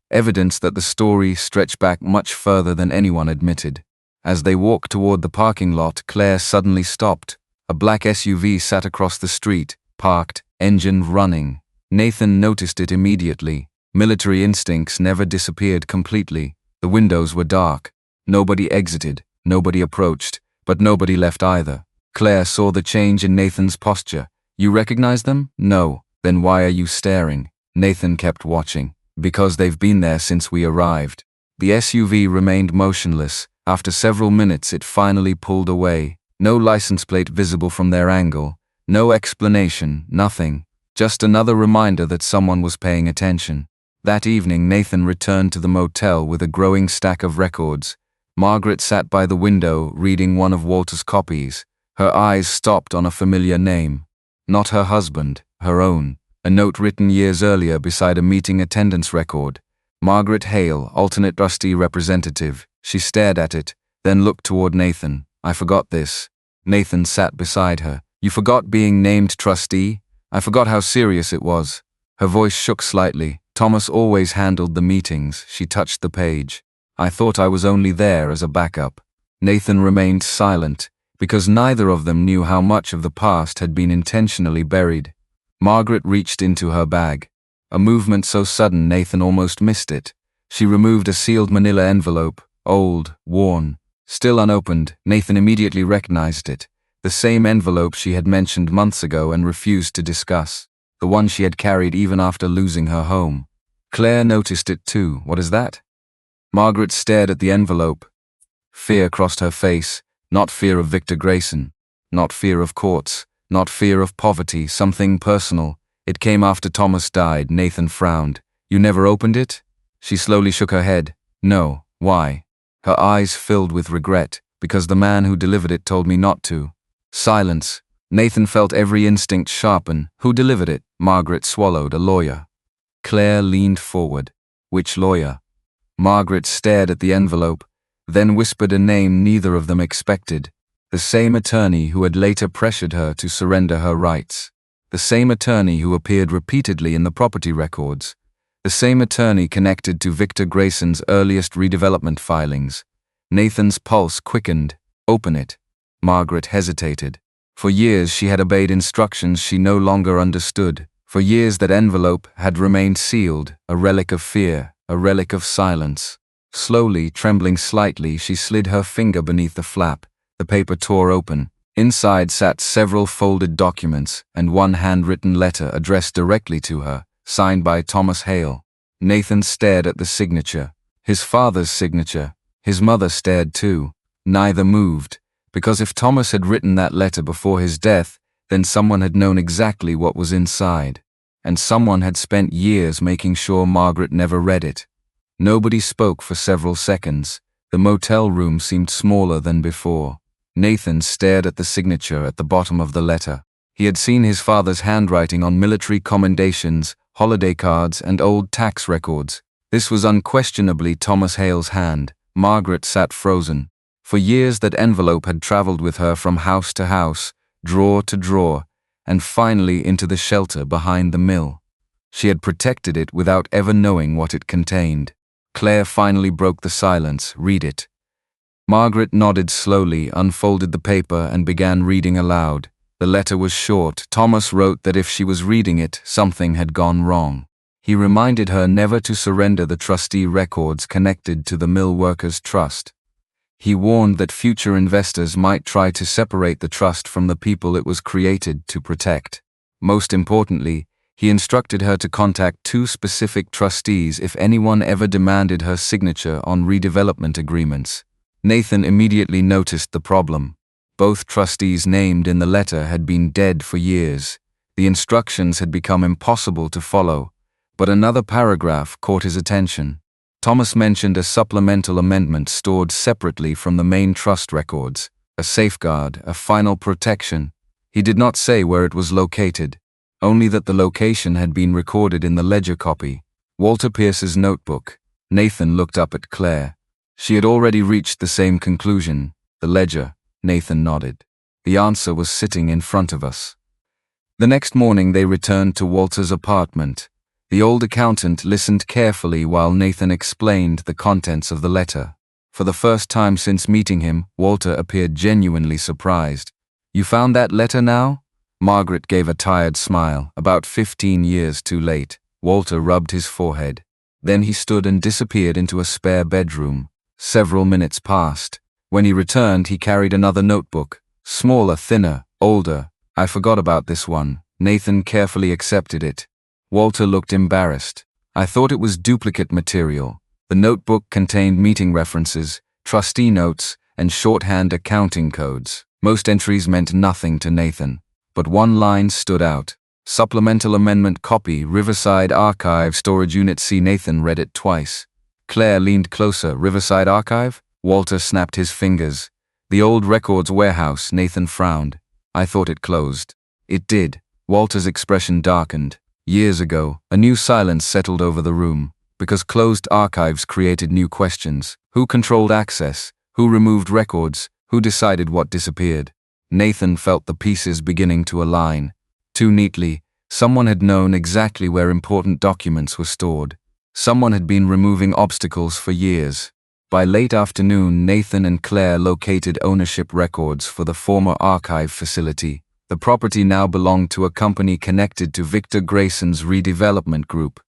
Evidence that the story stretched back much further than anyone admitted. As they walked toward the parking lot, Claire suddenly stopped. A black SUV sat across the street, parked, engine running. Nathan noticed it immediately. Military instincts never disappeared completely. The windows were dark. Nobody exited, nobody approached, but nobody left either. Claire saw the change in Nathan's posture. You recognize them? No. Then why are you staring? Nathan kept watching. Because they've been there since we arrived. The SUV remained motionless. After several minutes it finally pulled away. No license plate visible from their angle. No explanation, nothing. Just another reminder that someone was paying attention. That evening Nathan returned to the motel with a growing stack of records. Margaret sat by the window reading one of Walter's copies. Her eyes stopped on a familiar name. Not her husband, her own. A note written years earlier beside a meeting attendance record. Margaret Hale, alternate trustee representative. She stared at it, then looked toward Nathan. I forgot this. Nathan sat beside her. You forgot being named trustee? I forgot how serious it was. Her voice shook slightly. Thomas always handled the meetings. She touched the page. I thought I was only there as a backup. Nathan remained silent, because neither of them knew how much of the past had been intentionally buried. Margaret reached into her bag. A movement so sudden Nathan almost missed it. She removed a sealed manila envelope, old, worn, still unopened. Nathan immediately recognized it. The same envelope she had mentioned months ago and refused to discuss. The one she had carried even after losing her home. Claire noticed it too. What is that? Margaret stared at the envelope. Fear crossed her face. Not fear of Victor Grayson. Not fear of courts. Not fear of poverty. Something personal. It came after Thomas died. Nathan frowned. You never opened it? She slowly shook her head. No. Why? Her eyes filled with regret. Because the man who delivered it told me not to. Silence. Nathan felt every instinct sharpen. Who delivered it? Margaret swallowed. A lawyer. Claire leaned forward. Which lawyer? Margaret stared at the envelope, then whispered a name neither of them expected. The same attorney who had later pressured her to surrender her rights. The same attorney who appeared repeatedly in the property records. The same attorney connected to Victor Grayson's earliest redevelopment filings. Nathan's pulse quickened. Open it. Margaret hesitated. For years she had obeyed instructions she no longer understood. For years that envelope had remained sealed, a relic of fear, a relic of silence. Slowly, trembling slightly, she slid her finger beneath the flap. The paper tore open. Inside sat several folded documents and one handwritten letter addressed directly to her, signed by Thomas Hale. Nathan stared at the signature. His father's signature. His mother stared too. Neither moved, because if Thomas had written that letter before his death, then someone had known exactly what was inside. And someone had spent years making sure Margaret never read it. Nobody spoke for several seconds. The motel room seemed smaller than before. Nathan stared at the signature at the bottom of the letter. He had seen his father's handwriting on military commendations, holiday cards, and old tax records. This was unquestionably Thomas Hale's hand. Margaret sat frozen. For years that envelope had traveled with her from house to house, drawer to drawer, and finally into the shelter behind the mill. She had protected it without ever knowing what it contained. Claire finally broke the silence. "Read it." Margaret nodded slowly, unfolded the paper, and began reading aloud. The letter was short. Thomas wrote that if she was reading it, something had gone wrong. He reminded her never to surrender the trustee records connected to the Mill Workers' Trust. He warned that future investors might try to separate the trust from the people it was created to protect. Most importantly, he instructed her to contact 2 specific trustees if anyone ever demanded her signature on redevelopment agreements. Nathan immediately noticed the problem. Both trustees named in the letter had been dead for years. The instructions had become impossible to follow, but another paragraph caught his attention. Thomas mentioned a supplemental amendment stored separately from the main trust records, a safeguard, a final protection. He did not say where it was located, only that the location had been recorded in the ledger copy, Walter Pierce's notebook. Nathan looked up at Claire. She had already reached the same conclusion. "The ledger," Nathan nodded. "The answer was sitting in front of us." The next morning they returned to Walter's apartment. The old accountant listened carefully while Nathan explained the contents of the letter. For the first time since meeting him, Walter appeared genuinely surprised. "You found that letter now?" Margaret gave a tired smile. "About 15 years too late." Walter rubbed his forehead. Then he stood and disappeared into a spare bedroom. Several minutes passed. When he returned, he carried another notebook. Smaller, thinner, older. "I forgot about this one." Nathan carefully accepted it. Walter looked embarrassed. "I thought it was duplicate material." The notebook contained meeting references, trustee notes, and shorthand accounting codes. Most entries meant nothing to Nathan, but one line stood out. "Supplemental amendment copy, Riverside Archive Storage Unit C." Nathan read it twice. Claire leaned closer. "Riverside Archive?" Walter snapped his fingers. "The old records warehouse." Nathan frowned. "I thought it closed." "It did." Walter's expression darkened. Years ago, a new silence settled over the room, because closed archives created new questions. Who controlled access? Who removed records? Who decided what disappeared? Nathan felt the pieces beginning to align. Too neatly, someone had known exactly where important documents were stored. Someone had been removing obstacles for years. By late afternoon, Nathan and Claire located ownership records for the former archive facility. The property now belonged to a company connected to Victor Grayson's redevelopment group.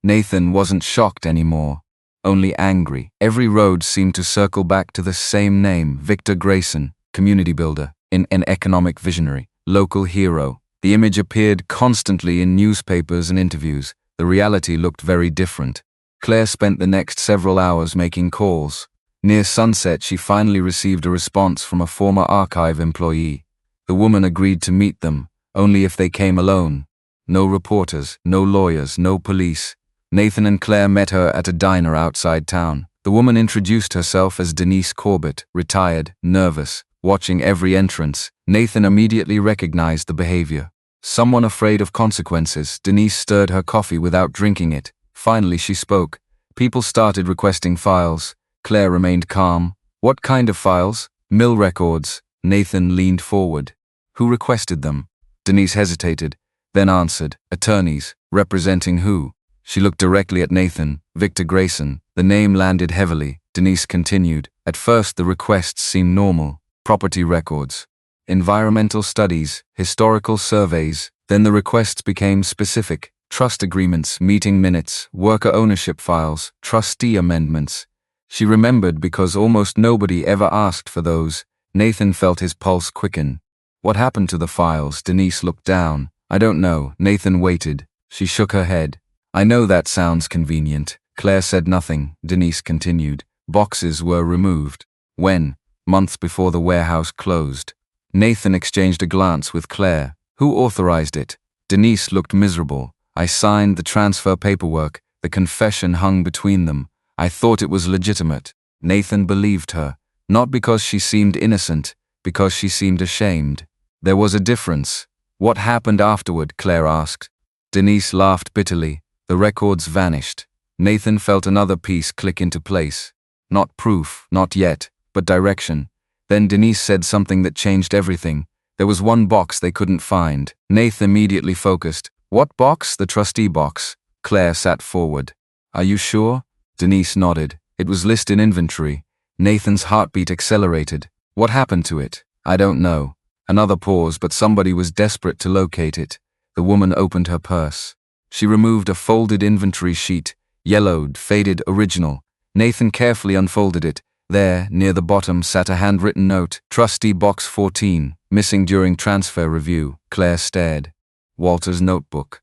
Nathan wasn't shocked anymore, only angry. Every road seemed to circle back to the same name: Victor Grayson, community builder, an economic visionary, local hero. The image appeared constantly in newspapers and interviews. The reality looked very different. Claire spent the next several hours making calls. Near sunset, she finally received a response from a former archive employee. The woman agreed to meet them, only if they came alone. No reporters, no lawyers, no police. Nathan and Claire met her at a diner outside town. The woman introduced herself as Denise Corbett, retired, nervous, watching every entrance. Nathan immediately recognized the behavior. Someone afraid of consequences. Denise stirred her coffee without drinking it. Finally she spoke. People started requesting files. Claire remained calm. "What kind of files?" "Mill records." Nathan leaned forward. "Who requested them?" Denise hesitated, then answered. "Attorneys." "Representing who?" She looked directly at Nathan. "Victor Grayson." The name landed heavily. Denise continued. "At first the requests seemed normal. Property records, environmental studies, historical surveys. Then the requests became specific. Trust agreements, meeting minutes, worker ownership files, trustee amendments. She remembered because almost nobody ever asked for those. Nathan felt his pulse quicken. "What happened to the files?" Denise looked down. "I don't know." Nathan waited. She shook her head. "I know that sounds convenient." Claire said nothing. Denise continued. "Boxes were removed." "When?" "Months before the warehouse closed." Nathan exchanged a glance with Claire. "Who authorized it?" Denise looked miserable. "I signed the transfer paperwork." The confession hung between them. "I thought it was legitimate." Nathan believed her. Not because she seemed innocent, because she seemed ashamed. There was a difference. "What happened afterward?" Claire asked. Denise laughed bitterly. The records vanished. Nathan felt another piece click into place. Not proof, not yet, but direction. Then Denise said something that changed everything. There was one box they couldn't find. Nathan immediately focused. What box? The trustee box. Claire sat forward. Are you sure? Denise nodded. It was listed in inventory. Nathan's heartbeat accelerated. What happened to it? I don't know. Another pause, but somebody was desperate to locate it. The woman opened her purse. She removed a folded inventory sheet, yellowed, faded, original. Nathan carefully unfolded it. There, near the bottom, sat a handwritten note. Trustee Box 14, missing during transfer review. Claire stared. Walter's notebook.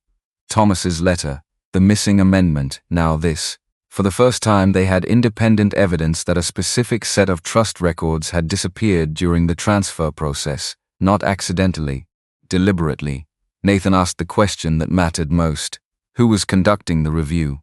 Thomas's letter. The missing amendment. Now this. For the first time, they had independent evidence that a specific set of trust records had disappeared during the transfer process, not accidentally, deliberately. Nathan asked the question that mattered most. Who was conducting the review?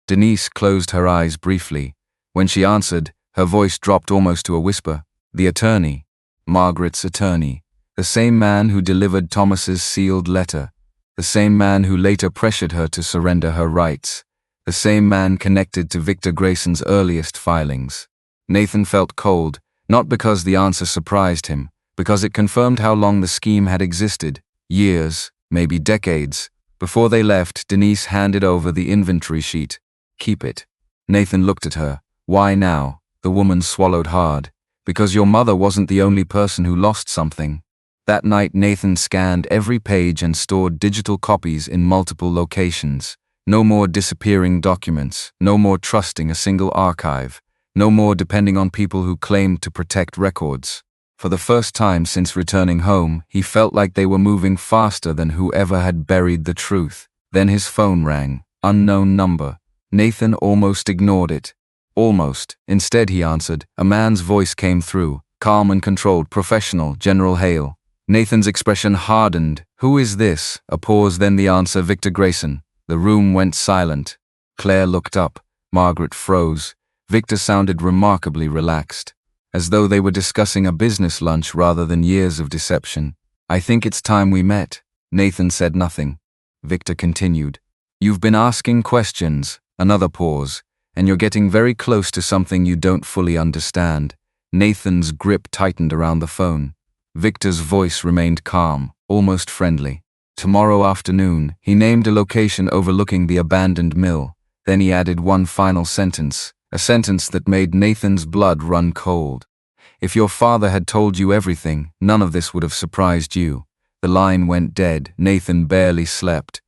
Denise closed her eyes briefly. When she answered, her voice dropped almost to a whisper. The attorney. Margaret's attorney. The same man who delivered Thomas's sealed letter. The same man who later pressured her to surrender her rights. The same man connected to Victor Grayson's earliest filings. Nathan felt cold, not because the answer surprised him, because it confirmed how long the scheme had existed. Years, maybe decades. Before they left, Denise handed over the inventory sheet. Keep it. Nathan looked at her. Why now? The woman swallowed hard. Because your mother wasn't the only person who lost something. That night, Nathan scanned every page and stored digital copies in multiple locations. No more disappearing documents, no more trusting a single archive, no more depending on people who claimed to protect records. For the first time since returning home, he felt like they were moving faster than whoever had buried the truth. Then his phone rang. Unknown number. Nathan almost ignored it. Almost. Instead, he answered. A man's voice came through, calm and controlled, professional, General Hale. Nathan's expression hardened. Who is this? A pause, then the answer, Victor Grayson. The room went silent. Claire looked up. Margaret froze. Victor sounded remarkably relaxed, as though they were discussing a business lunch rather than years of deception. I think it's time we met. Nathan said nothing. Victor continued. You've been asking questions. Another pause. And you're getting very close to something you don't fully understand. Nathan's grip tightened around the phone. Victor's voice remained calm, almost friendly. Tomorrow afternoon, he named a location overlooking the abandoned mill. Then he added one final sentence, a sentence that made Nathan's blood run cold. If your father had told you everything, none of this would have surprised you. The line went dead. Nathan barely slept.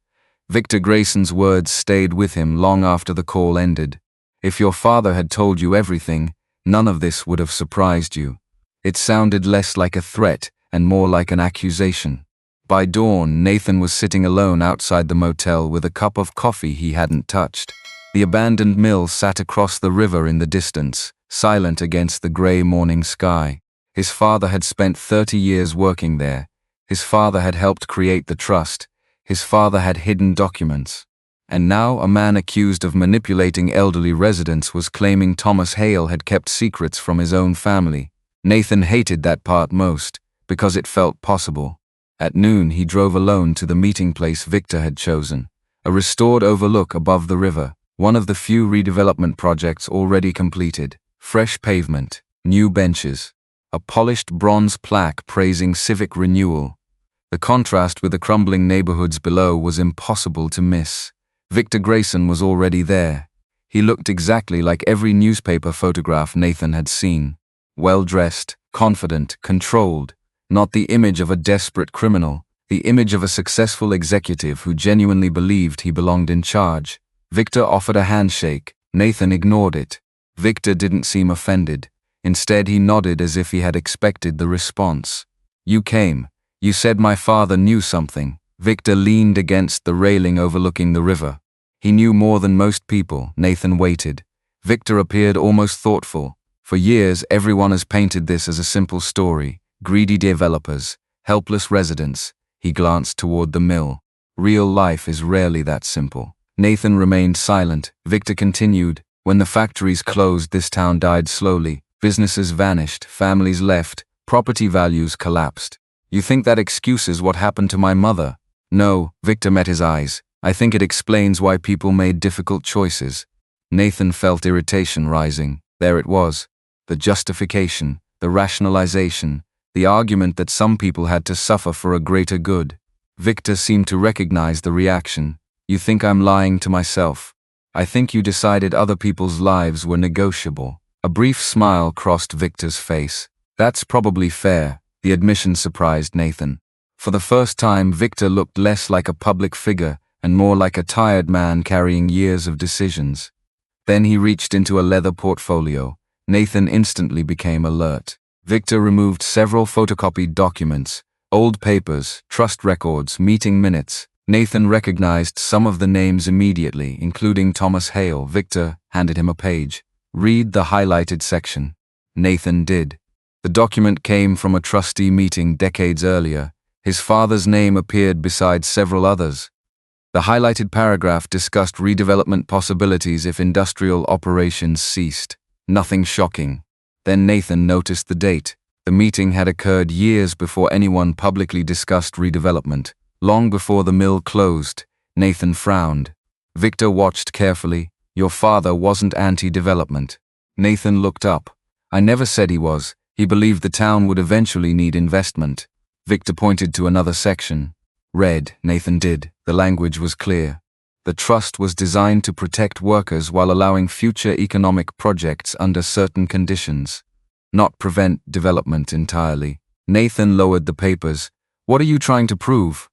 Victor Grayson's words stayed with him long after the call ended. If your father had told you everything, none of this would have surprised you. It sounded less like a threat and more like an accusation. By dawn, Nathan was sitting alone outside the motel with a cup of coffee he hadn't touched. The abandoned mill sat across the river in the distance, silent against the gray morning sky. His father had spent 30 years working there. His father had helped create the trust. His father had hidden documents. And now a man accused of manipulating elderly residents was claiming Thomas Hale had kept secrets from his own family. Nathan hated that part most, because it felt possible. At noon, he drove alone to the meeting place Victor had chosen, a restored overlook above the river, one of the few redevelopment projects already completed. Fresh pavement, new benches, a polished bronze plaque praising civic renewal. The contrast with the crumbling neighborhoods below was impossible to miss. Victor Grayson was already there. He looked exactly like every newspaper photograph Nathan had seen. Well-dressed, confident, controlled. Not the image of a desperate criminal, the image of a successful executive who genuinely believed he belonged in charge. Victor offered a handshake. Nathan ignored it. Victor didn't seem offended. Instead, he nodded as if he had expected the response. You came. You said my father knew something. Victor leaned against the railing overlooking the river. He knew more than most people. Nathan waited. Victor appeared almost thoughtful. For years, everyone has painted this as a simple story. Greedy developers, helpless residents. He glanced toward the mill. Real life is rarely that simple. Nathan remained silent. Victor continued. When the factories closed, this town died slowly. Businesses vanished, families left, property values collapsed. You think that excuses what happened to my mother? No, Victor met his eyes. I think it explains why people made difficult choices. Nathan felt irritation rising. There it was. The justification, the rationalization. the argument that some people had to suffer for a greater good. Victor seemed to recognize the reaction. You think I'm lying to myself? I think you decided other people's lives were negotiable. A brief smile crossed Victor's face. That's probably fair, the admission surprised Nathan. For the first time, Victor looked less like a public figure and more like a tired man carrying years of decisions. Then he reached into a leather portfolio. Nathan instantly became alert. Victor removed several photocopied documents, old papers, trust records, meeting minutes. Nathan recognized some of the names immediately, including Thomas Hale. Victor handed him a page. Read the highlighted section. Nathan did. The document came from a trustee meeting decades earlier. His father's name appeared beside several others. The highlighted paragraph discussed redevelopment possibilities if industrial operations ceased. Nothing shocking. Then Nathan noticed the date. The meeting had occurred years before anyone publicly discussed redevelopment. Long before the mill closed. Nathan frowned. Victor watched carefully. Your father wasn't anti-development. Nathan looked up. I never said he was. He believed the town would eventually need investment. Victor pointed to another section. Read, Nathan did. The language was clear. The trust was designed to protect workers while allowing future economic projects under certain conditions, not prevent development entirely. Nathan lowered the papers. What are you trying to prove?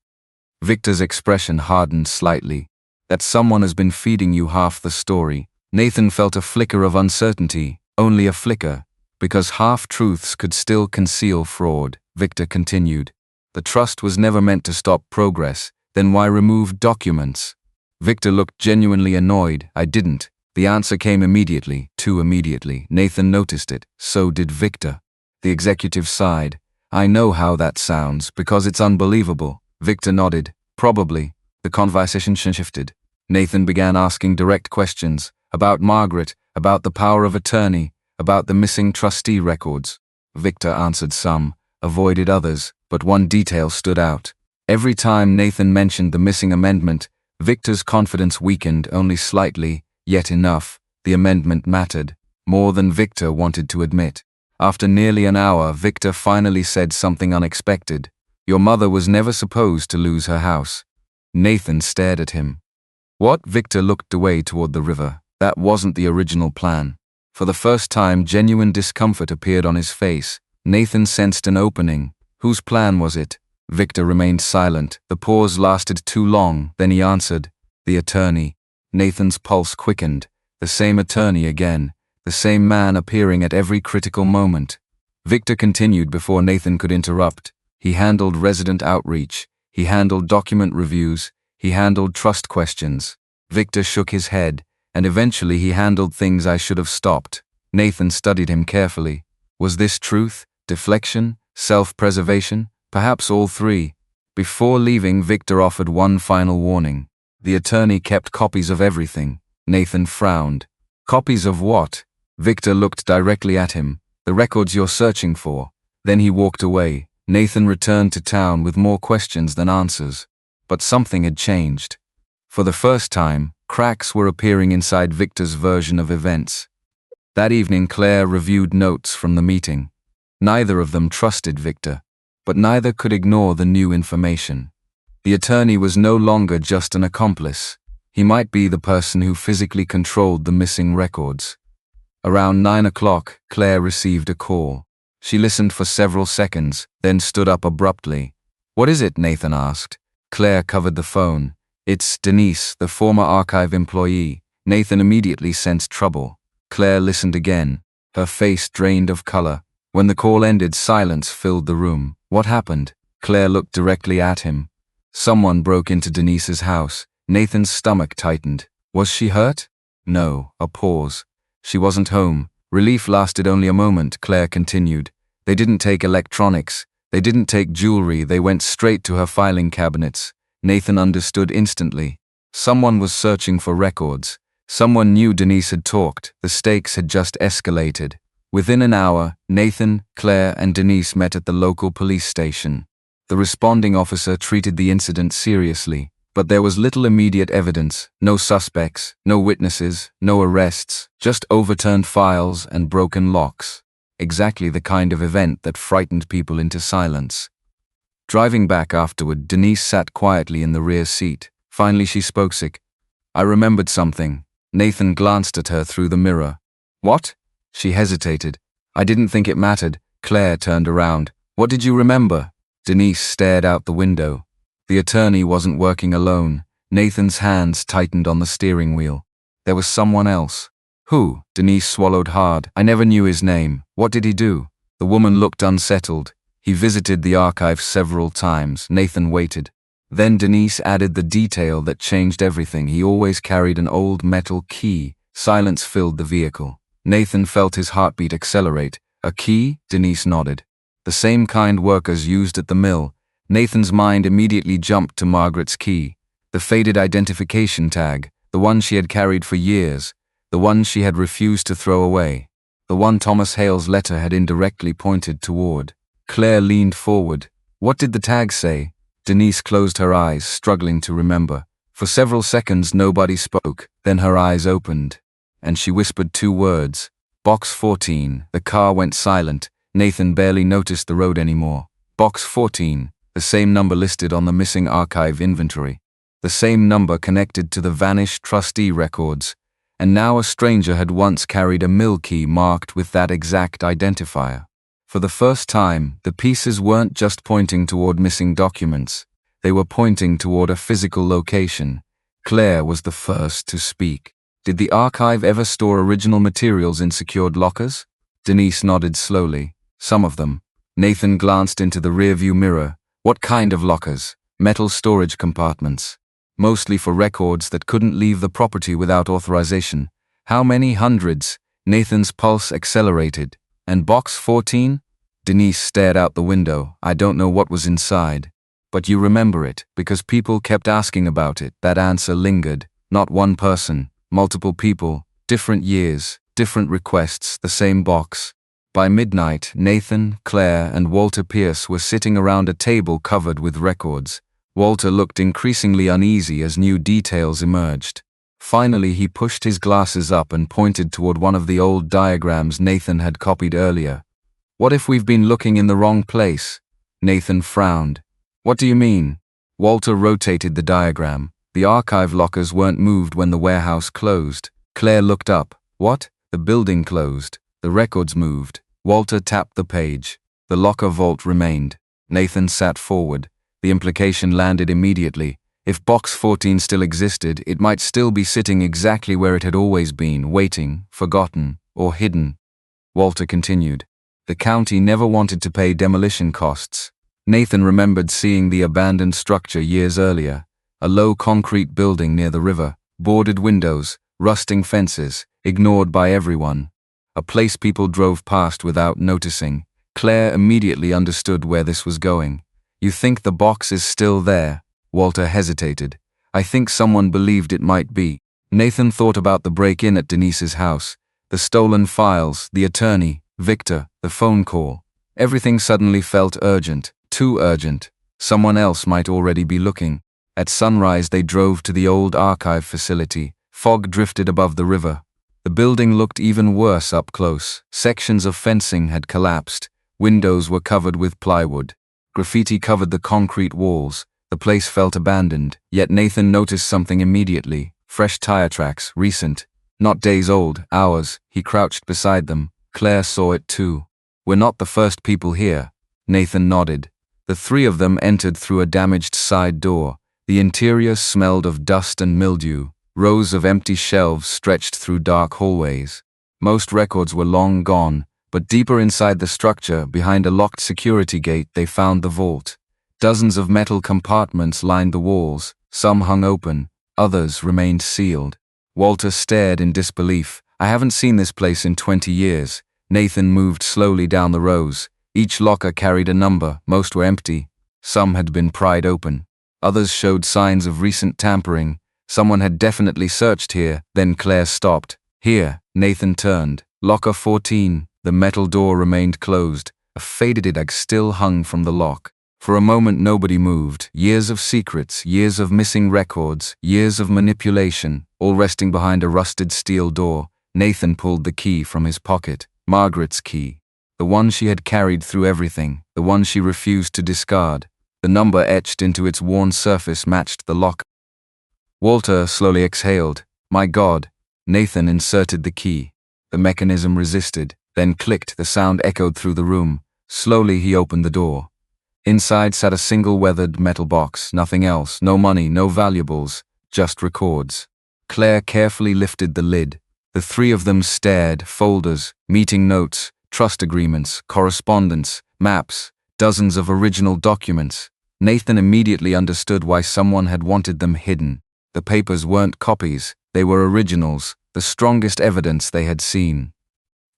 Victor's expression hardened slightly. That someone has been feeding you half the story. Nathan felt a flicker of uncertainty, only a flicker, because half-truths could still conceal fraud. Victor continued. The trust was never meant to stop progress, then why remove documents? Victor looked genuinely annoyed. I didn't. The answer came immediately, too immediately. Nathan noticed it. So did Victor. The executive sighed. I know how that sounds, because it's unbelievable. Victor nodded. Probably. The conversation shifted. Nathan began asking direct questions about Margaret, about the power of attorney, about the missing trustee records. Victor answered some, avoided others, but one detail stood out. Every time Nathan mentioned the missing amendment, Victor's confidence weakened only slightly, yet enough. The amendment mattered, more than Victor wanted to admit. After nearly an hour, Victor finally said something unexpected. Your mother was never supposed to lose her house. Nathan stared at him. What? Victor looked away toward the river. That wasn't the original plan. For the first time, genuine discomfort appeared on his face. Nathan sensed an opening. Whose plan was it? Victor remained silent. The pause lasted too long, then he answered. The attorney. Nathan's pulse quickened. The same attorney again. The same man appearing at every critical moment. Victor continued before Nathan could interrupt. He handled resident outreach. He handled document reviews. He handled trust questions. Victor shook his head, and eventually he handled things I should have stopped. Nathan studied him carefully. Was this truth, deflection, self-preservation? Perhaps all three. Before leaving, Victor offered one final warning. The attorney kept copies of everything. Nathan frowned. Copies of what? Victor looked directly at him. The records you're searching for. Then he walked away. Nathan returned to town with more questions than answers. But something had changed. For the first time, cracks were appearing inside Victor's version of events. That evening, Claire reviewed notes from the meeting. Neither of them trusted Victor, but neither could ignore the new information. The attorney was no longer just an accomplice. He might be the person who physically controlled the missing records. Around 9 o'clock, Claire received a call. She listened for several seconds, then stood up abruptly. What is it? Nathan asked. Claire covered the phone. It's Denise, the former archive employee. Nathan immediately sensed trouble. Claire listened again, her face drained of color. When the call ended, silence filled the room. What happened? Claire looked directly at him. Someone broke into Denise's house. Nathan's stomach tightened. Was she hurt? No. A pause. She wasn't home. Relief lasted only a moment. Claire continued. They didn't take electronics. They didn't take jewelry. They went straight to her filing cabinets. Nathan understood instantly. Someone was searching for records. Someone knew Denise had talked. The stakes had just escalated. Within an hour, Nathan, Claire, and Denise met at the local police station. The responding officer treated the incident seriously, but there was little immediate evidence, no suspects, no witnesses, no arrests, just overturned files and broken locks. exactly the kind of event that frightened people into silence. Driving back afterward, Denise sat quietly in the rear seat. Finally she spoke. "Sick. I remembered something." Nathan glanced at her through the mirror. "What?" She hesitated. "I didn't think it mattered." Claire turned around. "What did you remember?" Denise stared out the window. The attorney wasn't working alone. Nathan's hands tightened on the steering wheel. There was someone else. "Who?" Denise swallowed hard. "I never knew his name. What did he do?" The woman looked unsettled. "He visited the archive several times." Nathan waited. Then Denise added the detail that changed everything. "He always carried an old metal key." Silence filled the vehicle. Nathan felt his heartbeat accelerate. "A key?" Denise nodded. "The same kind workers used at the mill." Nathan's mind immediately jumped to Margaret's key. The faded identification tag, the one she had carried for years, the one she had refused to throw away, the one Thomas Hale's letter had indirectly pointed toward. Claire leaned forward. "What did the tag say?" Denise closed her eyes, struggling to remember. For several seconds nobody spoke, then her eyes opened, and she whispered two words. "Box 14. The car went silent. Nathan barely noticed the road anymore. Box 14, the same number listed on the missing archive inventory. The same number connected to the vanished trustee records. And now a stranger had once carried a mill key marked with that exact identifier. For the first time, the pieces weren't just pointing toward missing documents. They were pointing toward a physical location. Claire was the first to speak. "Did the archive ever store original materials in secured lockers?" Denise nodded slowly. "Some of them." Nathan glanced into the rearview mirror. "What kind of lockers?" "Metal storage compartments. Mostly for records that couldn't leave the property without authorization." "How many?" "Hundreds." Nathan's pulse accelerated. "And box 14? Denise stared out the window. "I don't know what was inside." "But you remember it, because people kept asking about it." That answer lingered. Not one person, multiple people, different years, different requests, the same box. By midnight, Nathan, Claire, and Walter Pierce were sitting around a table covered with records. Walter looked increasingly uneasy as new details emerged. Finally, he pushed his glasses up and pointed toward one of the old diagrams Nathan had copied earlier. "What if we've been looking in the wrong place?" Nathan frowned. "What do you mean?" Walter rotated the diagram. "The archive lockers weren't moved when the warehouse closed." Claire looked up. "What?" "The building closed. The records moved." Walter tapped the page. "The locker vault remained." Nathan sat forward. The implication landed immediately. If box 14 still existed, it might still be sitting exactly where it had always been, waiting, forgotten, or hidden. Walter continued. "The county never wanted to pay demolition costs." Nathan remembered seeing the abandoned structure years earlier. A low concrete building near the river, boarded windows, rusting fences, ignored by everyone. A place people drove past without noticing. Claire immediately understood where this was going. "You think the box is still there?" Walter hesitated. "I think someone believed it might be." Nathan thought about the break-in at Denise's house, the stolen files, the attorney, Victor, the phone call. Everything suddenly felt urgent, too urgent. Someone else might already be looking. At sunrise they drove to the old archive facility. Fog drifted above the river. The building looked even worse up close. Sections of fencing had collapsed. Windows were covered with plywood. Graffiti covered the concrete walls. The place felt abandoned, yet Nathan noticed something immediately. Fresh tire tracks, recent. Not days old, hours. He crouched beside them. Claire saw it too. "We're not the first people here." Nathan nodded. The three of them entered through a damaged side door. The interior smelled of dust and mildew. Rows of empty shelves stretched through dark hallways. Most records were long gone, but deeper inside the structure, behind a locked security gate, they found the vault. Dozens of metal compartments lined the walls. Some hung open, others remained sealed. Walter stared in disbelief. "I haven't seen this place in 20 years. Nathan moved slowly down the rows. Each locker carried a number. Most were empty. Some had been pried open. Others showed signs of recent tampering. Someone had definitely searched here. Then Claire stopped. "Here." Nathan turned. Locker 14. The metal door remained closed. A faded tag still hung from the lock. For a moment nobody moved. Years of secrets, years of missing records, years of manipulation, all resting behind a rusted steel door. Nathan pulled the key from his pocket. Margaret's key. the one she had carried through everything, the one she refused to discard. The number etched into its worn surface matched the lock. Walter slowly exhaled. My God. Nathan inserted the key. The mechanism resisted, then clicked. The sound echoed through the room. Slowly he opened the door. Inside sat a single weathered metal box, nothing else, no money, no valuables, just records. Claire carefully lifted the lid. The three of them stared, folders, meeting notes, trust agreements, correspondence, maps, dozens of original documents. Nathan immediately understood why someone had wanted them hidden. The papers weren't copies, they were originals, the strongest evidence they had seen.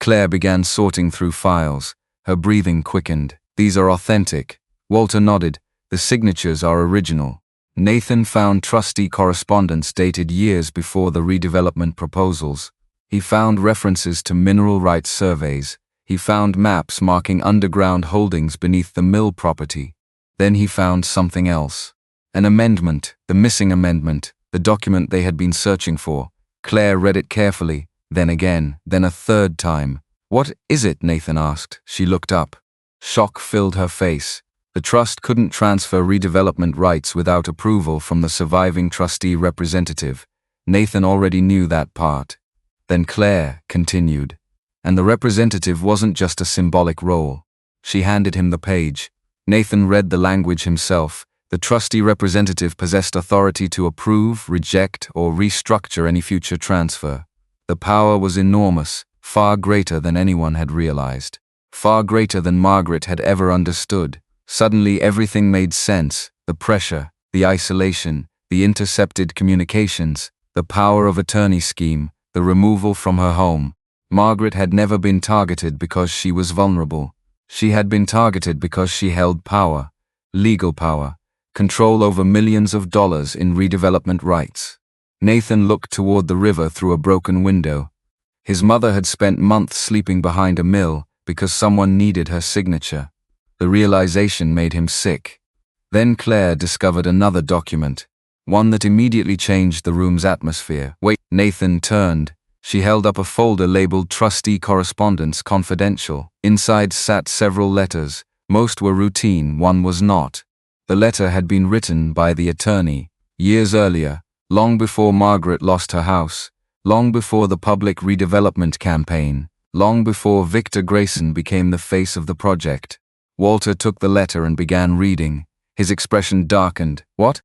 Claire began sorting through files. Her breathing quickened. These are authentic. Walter nodded. The signatures are original. Nathan found trustee correspondence dated years before the redevelopment proposals. He found references to mineral rights surveys. He found maps marking underground holdings beneath the mill property. Then he found something else. An amendment, the missing amendment, the document they had been searching for. Claire read it carefully, then again, then a third time. What is it? Nathan asked. She looked up. Shock filled her face. The trust couldn't transfer redevelopment rights without approval from the surviving trustee representative. Nathan already knew that part. Then Claire continued. And the representative wasn't just a symbolic role. She handed him the page. Nathan read the language himself. The trustee representative possessed authority to approve, reject, or restructure any future transfer. The power was enormous, far greater than anyone had realized. Far greater than Margaret had ever understood. Suddenly everything made sense. The pressure, the isolation, the intercepted communications, the power of attorney scheme, the removal from her home. Margaret had never been targeted because she was vulnerable. She had been targeted because she held power, legal power, control over millions of dollars in redevelopment rights. Nathan looked toward the river through a broken window. His mother had spent months sleeping behind a mill because someone needed her signature. The realization made him sick. Then Claire discovered another document, one that immediately changed the room's atmosphere. Wait, Nathan turned. She held up a folder labeled Trustee Correspondence Confidential. Inside sat several letters. Most were routine, one was not. The letter had been written by the attorney, years earlier, long before Margaret lost her house, long before the public redevelopment campaign, long before Victor Grayson became the face of the project. Walter took the letter and began reading. His expression darkened. What?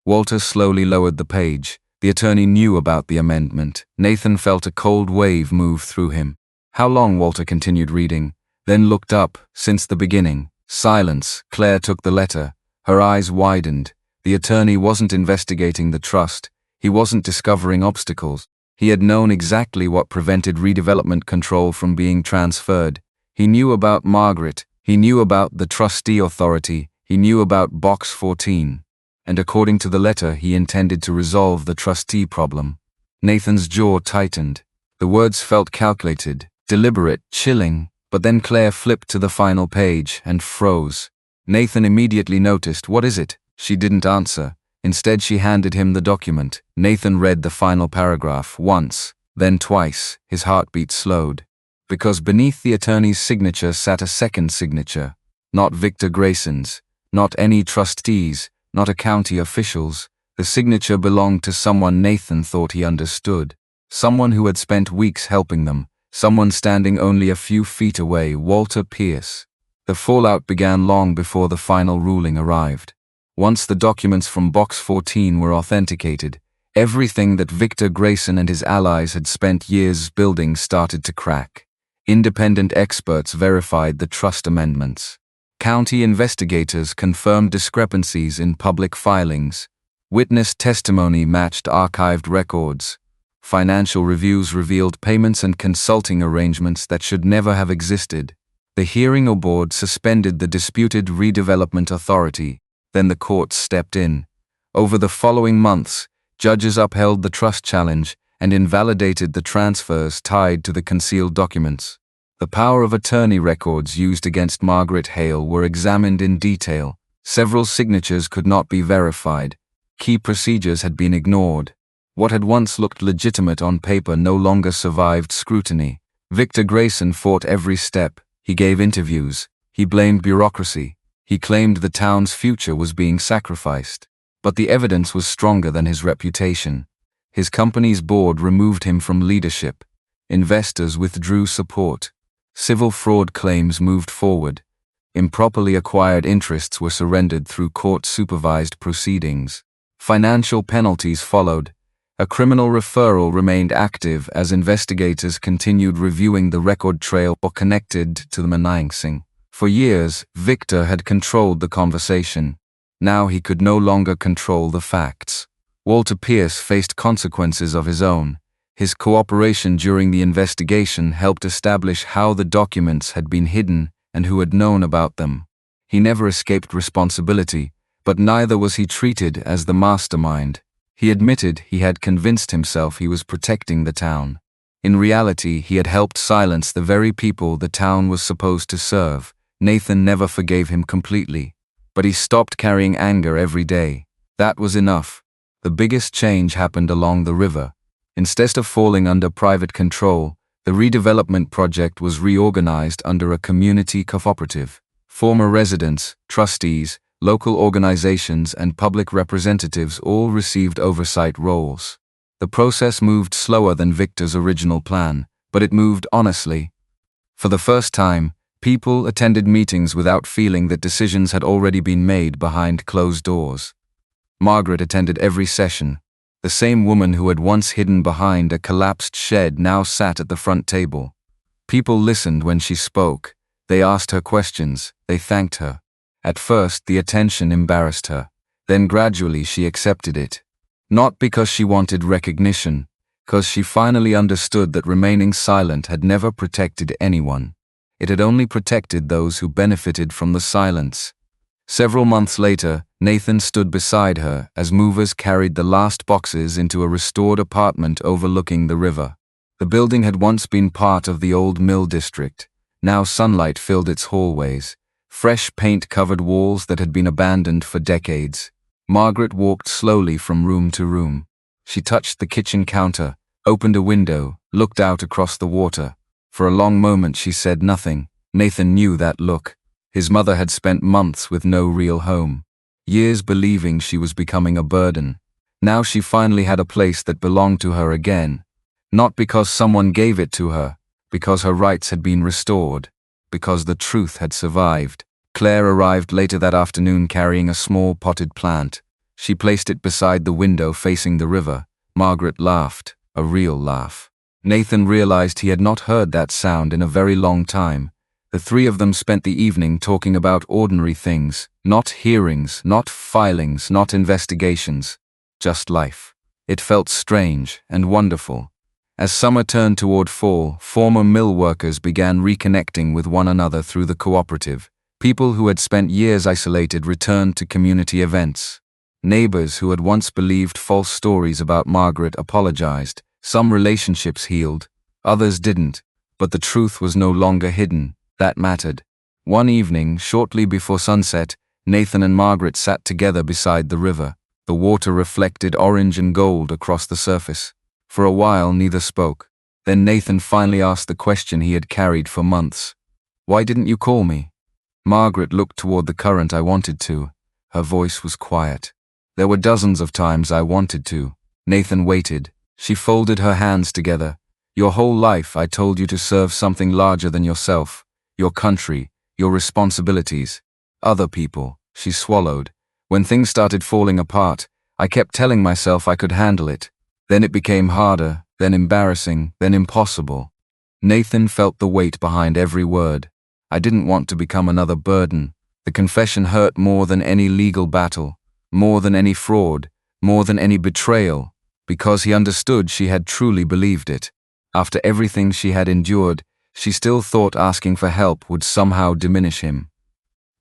Walter slowly lowered the page. The attorney knew about the amendment. Nathan felt a cold wave move through him. How long? Walter continued reading, then looked up. Since the beginning. Silence. Claire took the letter. Her eyes widened. The attorney wasn't investigating the trust. He wasn't discovering obstacles. He had known exactly what prevented redevelopment control from being transferred. He knew about Margaret. He knew about the trustee authority. He knew about Box 14. And according to the letter, he intended to resolve the trustee problem. Nathan's jaw tightened. The words felt calculated, deliberate, chilling, but then Claire flipped to the final page and froze. Nathan immediately noticed. What is it? She didn't answer. Instead, she handed him the document. Nathan read the final paragraph once, then twice. His heartbeat slowed. Because beneath the attorney's signature sat a second signature. Not Victor Grayson's, not any trustees, not a county official's. The signature belonged to someone Nathan thought he understood. Someone who had spent weeks helping them. Someone standing only a few feet away. Walter Pierce. The fallout began long before the final ruling arrived. Once the documents from Box 14 were authenticated, everything that Victor Grayson and his allies had spent years building started to crack. Independent experts verified the trust amendments. County investigators confirmed discrepancies in public filings. Witness testimony matched archived records. Financial reviews revealed payments and consulting arrangements that should never have existed. The hearing board suspended the disputed redevelopment authority. Then the courts stepped in. Over the following months, judges upheld the trust challenge and invalidated the transfers tied to the concealed documents. The power of attorney records used against Margaret Hale were examined in detail. Several signatures could not be verified. Key procedures had been ignored. What had once looked legitimate on paper no longer survived scrutiny. Victor Grayson fought every step. He gave interviews. He blamed bureaucracy. He claimed the town's future was being sacrificed. But the evidence was stronger than his reputation. His company's board removed him from leadership. Investors withdrew support. Civil fraud claims moved forward. Improperly acquired interests were surrendered through court-supervised proceedings. Financial penalties followed. A criminal referral remained active as investigators continued reviewing the record trail connected to the Manangsing. For years, Victor had controlled the conversation. Now he could no longer control the facts. Walter Pierce faced consequences of his own. His cooperation during the investigation helped establish how the documents had been hidden and who had known about them. He never escaped responsibility, but neither was he treated as the mastermind. He admitted he had convinced himself he was protecting the town. In reality, he had helped silence the very people the town was supposed to serve. Nathan never forgave him completely, but he stopped carrying anger every day. That was enough. The biggest change happened along the river. Instead of falling under private control, the redevelopment project was reorganized under a community cooperative. Former residents, trustees, local organizations, and public representatives all received oversight roles. The process moved slower than Victor's original plan, but it moved honestly. For the first time, people attended meetings without feeling that decisions had already been made behind closed doors. Margaret attended every session. The same woman who had once hidden behind a collapsed shed now sat at the front table. People listened when she spoke. They asked her questions. They thanked her. At first, the attention embarrassed her. Then gradually she accepted it. Not because she wanted recognition, because she finally understood that remaining silent had never protected anyone. It had only protected those who benefited from the silence. Several months later, Nathan stood beside her as movers carried the last boxes into a restored apartment overlooking the river. The building had once been part of the old mill district. Now sunlight filled its hallways. Fresh paint-covered walls that had been abandoned for decades. Margaret walked slowly from room to room. She touched the kitchen counter, opened a window, looked out across the water. For a long moment she said nothing. Nathan knew that look. His mother had spent months with no real home. Years believing she was becoming a burden. Now she finally had a place that belonged to her again. Not because someone gave it to her, because her rights had been restored. Because the truth had survived. Claire arrived later that afternoon carrying a small potted plant. She placed it beside the window facing the river. Margaret laughed, a real laugh. Nathan realized he had not heard that sound in a very long time. The three of them spent the evening talking about ordinary things, not hearings, not filings, not investigations, just life. It felt strange and wonderful. As summer turned toward fall, former mill workers began reconnecting with one another through the cooperative. People who had spent years isolated returned to community events. Neighbors who had once believed false stories about Margaret apologized. Some relationships healed, others didn't, but the truth was no longer hidden. That mattered. One evening, shortly before sunset, Nathan and Margaret sat together beside the river. The water reflected orange and gold across the surface. For a while, neither spoke. Then Nathan finally asked the question he had carried for months. "Why didn't you call me?" Margaret looked toward the current. "I wanted to." Her voice was quiet. "There were dozens of times I wanted to." Nathan waited. She folded her hands together. "Your whole life I told you to serve something larger than yourself. Your country, your responsibilities. Other people." She swallowed. "When things started falling apart, I kept telling myself I could handle it. Then it became harder, then embarrassing, then impossible." Nathan felt the weight behind every word. "I didn't want to become another burden." The confession hurt more than any legal battle, more than any fraud, more than any betrayal, because he understood she had truly believed it. After everything she had endured, she still thought asking for help would somehow diminish him.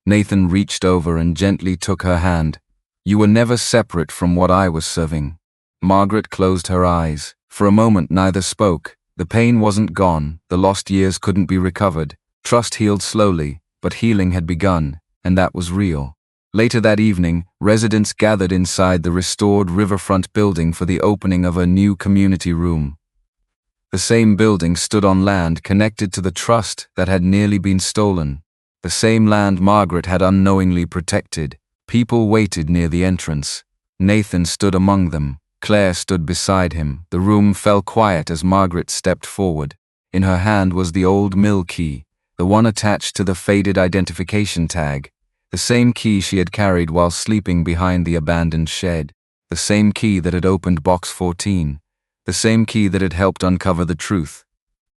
Nathan reached over and gently took her hand. "You were never separate from what I was serving." Margaret closed her eyes. For a moment neither spoke. The pain wasn't gone, the lost years couldn't be recovered. Trust healed slowly, but healing had begun, and that was real. Later that evening, residents gathered inside the restored riverfront building for the opening of a new community room. The same building stood on land connected to the trust that had nearly been stolen. The same land Margaret had unknowingly protected. People waited near the entrance. Nathan stood among them. Claire stood beside him. The room fell quiet as Margaret stepped forward. In her hand was the old mill key, the one attached to the faded identification tag. The same key she had carried while sleeping behind the abandoned shed. The same key that had opened box 14. The same key that had helped uncover the truth.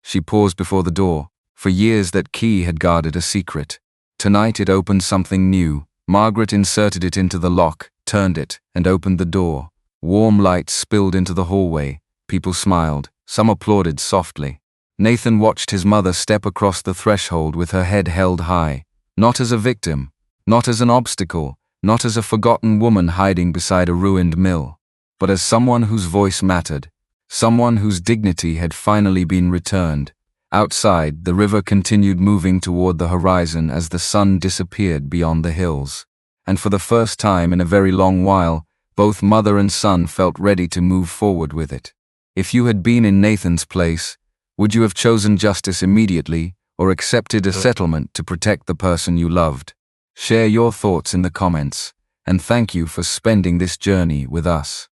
She paused before the door. For years that key had guarded a secret. Tonight it opened something new. Margaret inserted it into the lock, turned it, and opened the door. Warm light spilled into the hallway. People smiled. Some applauded softly. Nathan watched his mother step across the threshold with her head held high. Not as a victim, not as an obstacle, not as a forgotten woman hiding beside a ruined mill, but as someone whose voice mattered, someone whose dignity had finally been returned. Outside, the river continued moving toward the horizon as the sun disappeared beyond the hills. And for the first time in a very long while, both mother and son felt ready to move forward with it. If you had been in Nathan's place, would you have chosen justice immediately or accepted a settlement to protect the person you loved? Share your thoughts in the comments, and thank you for spending this journey with us.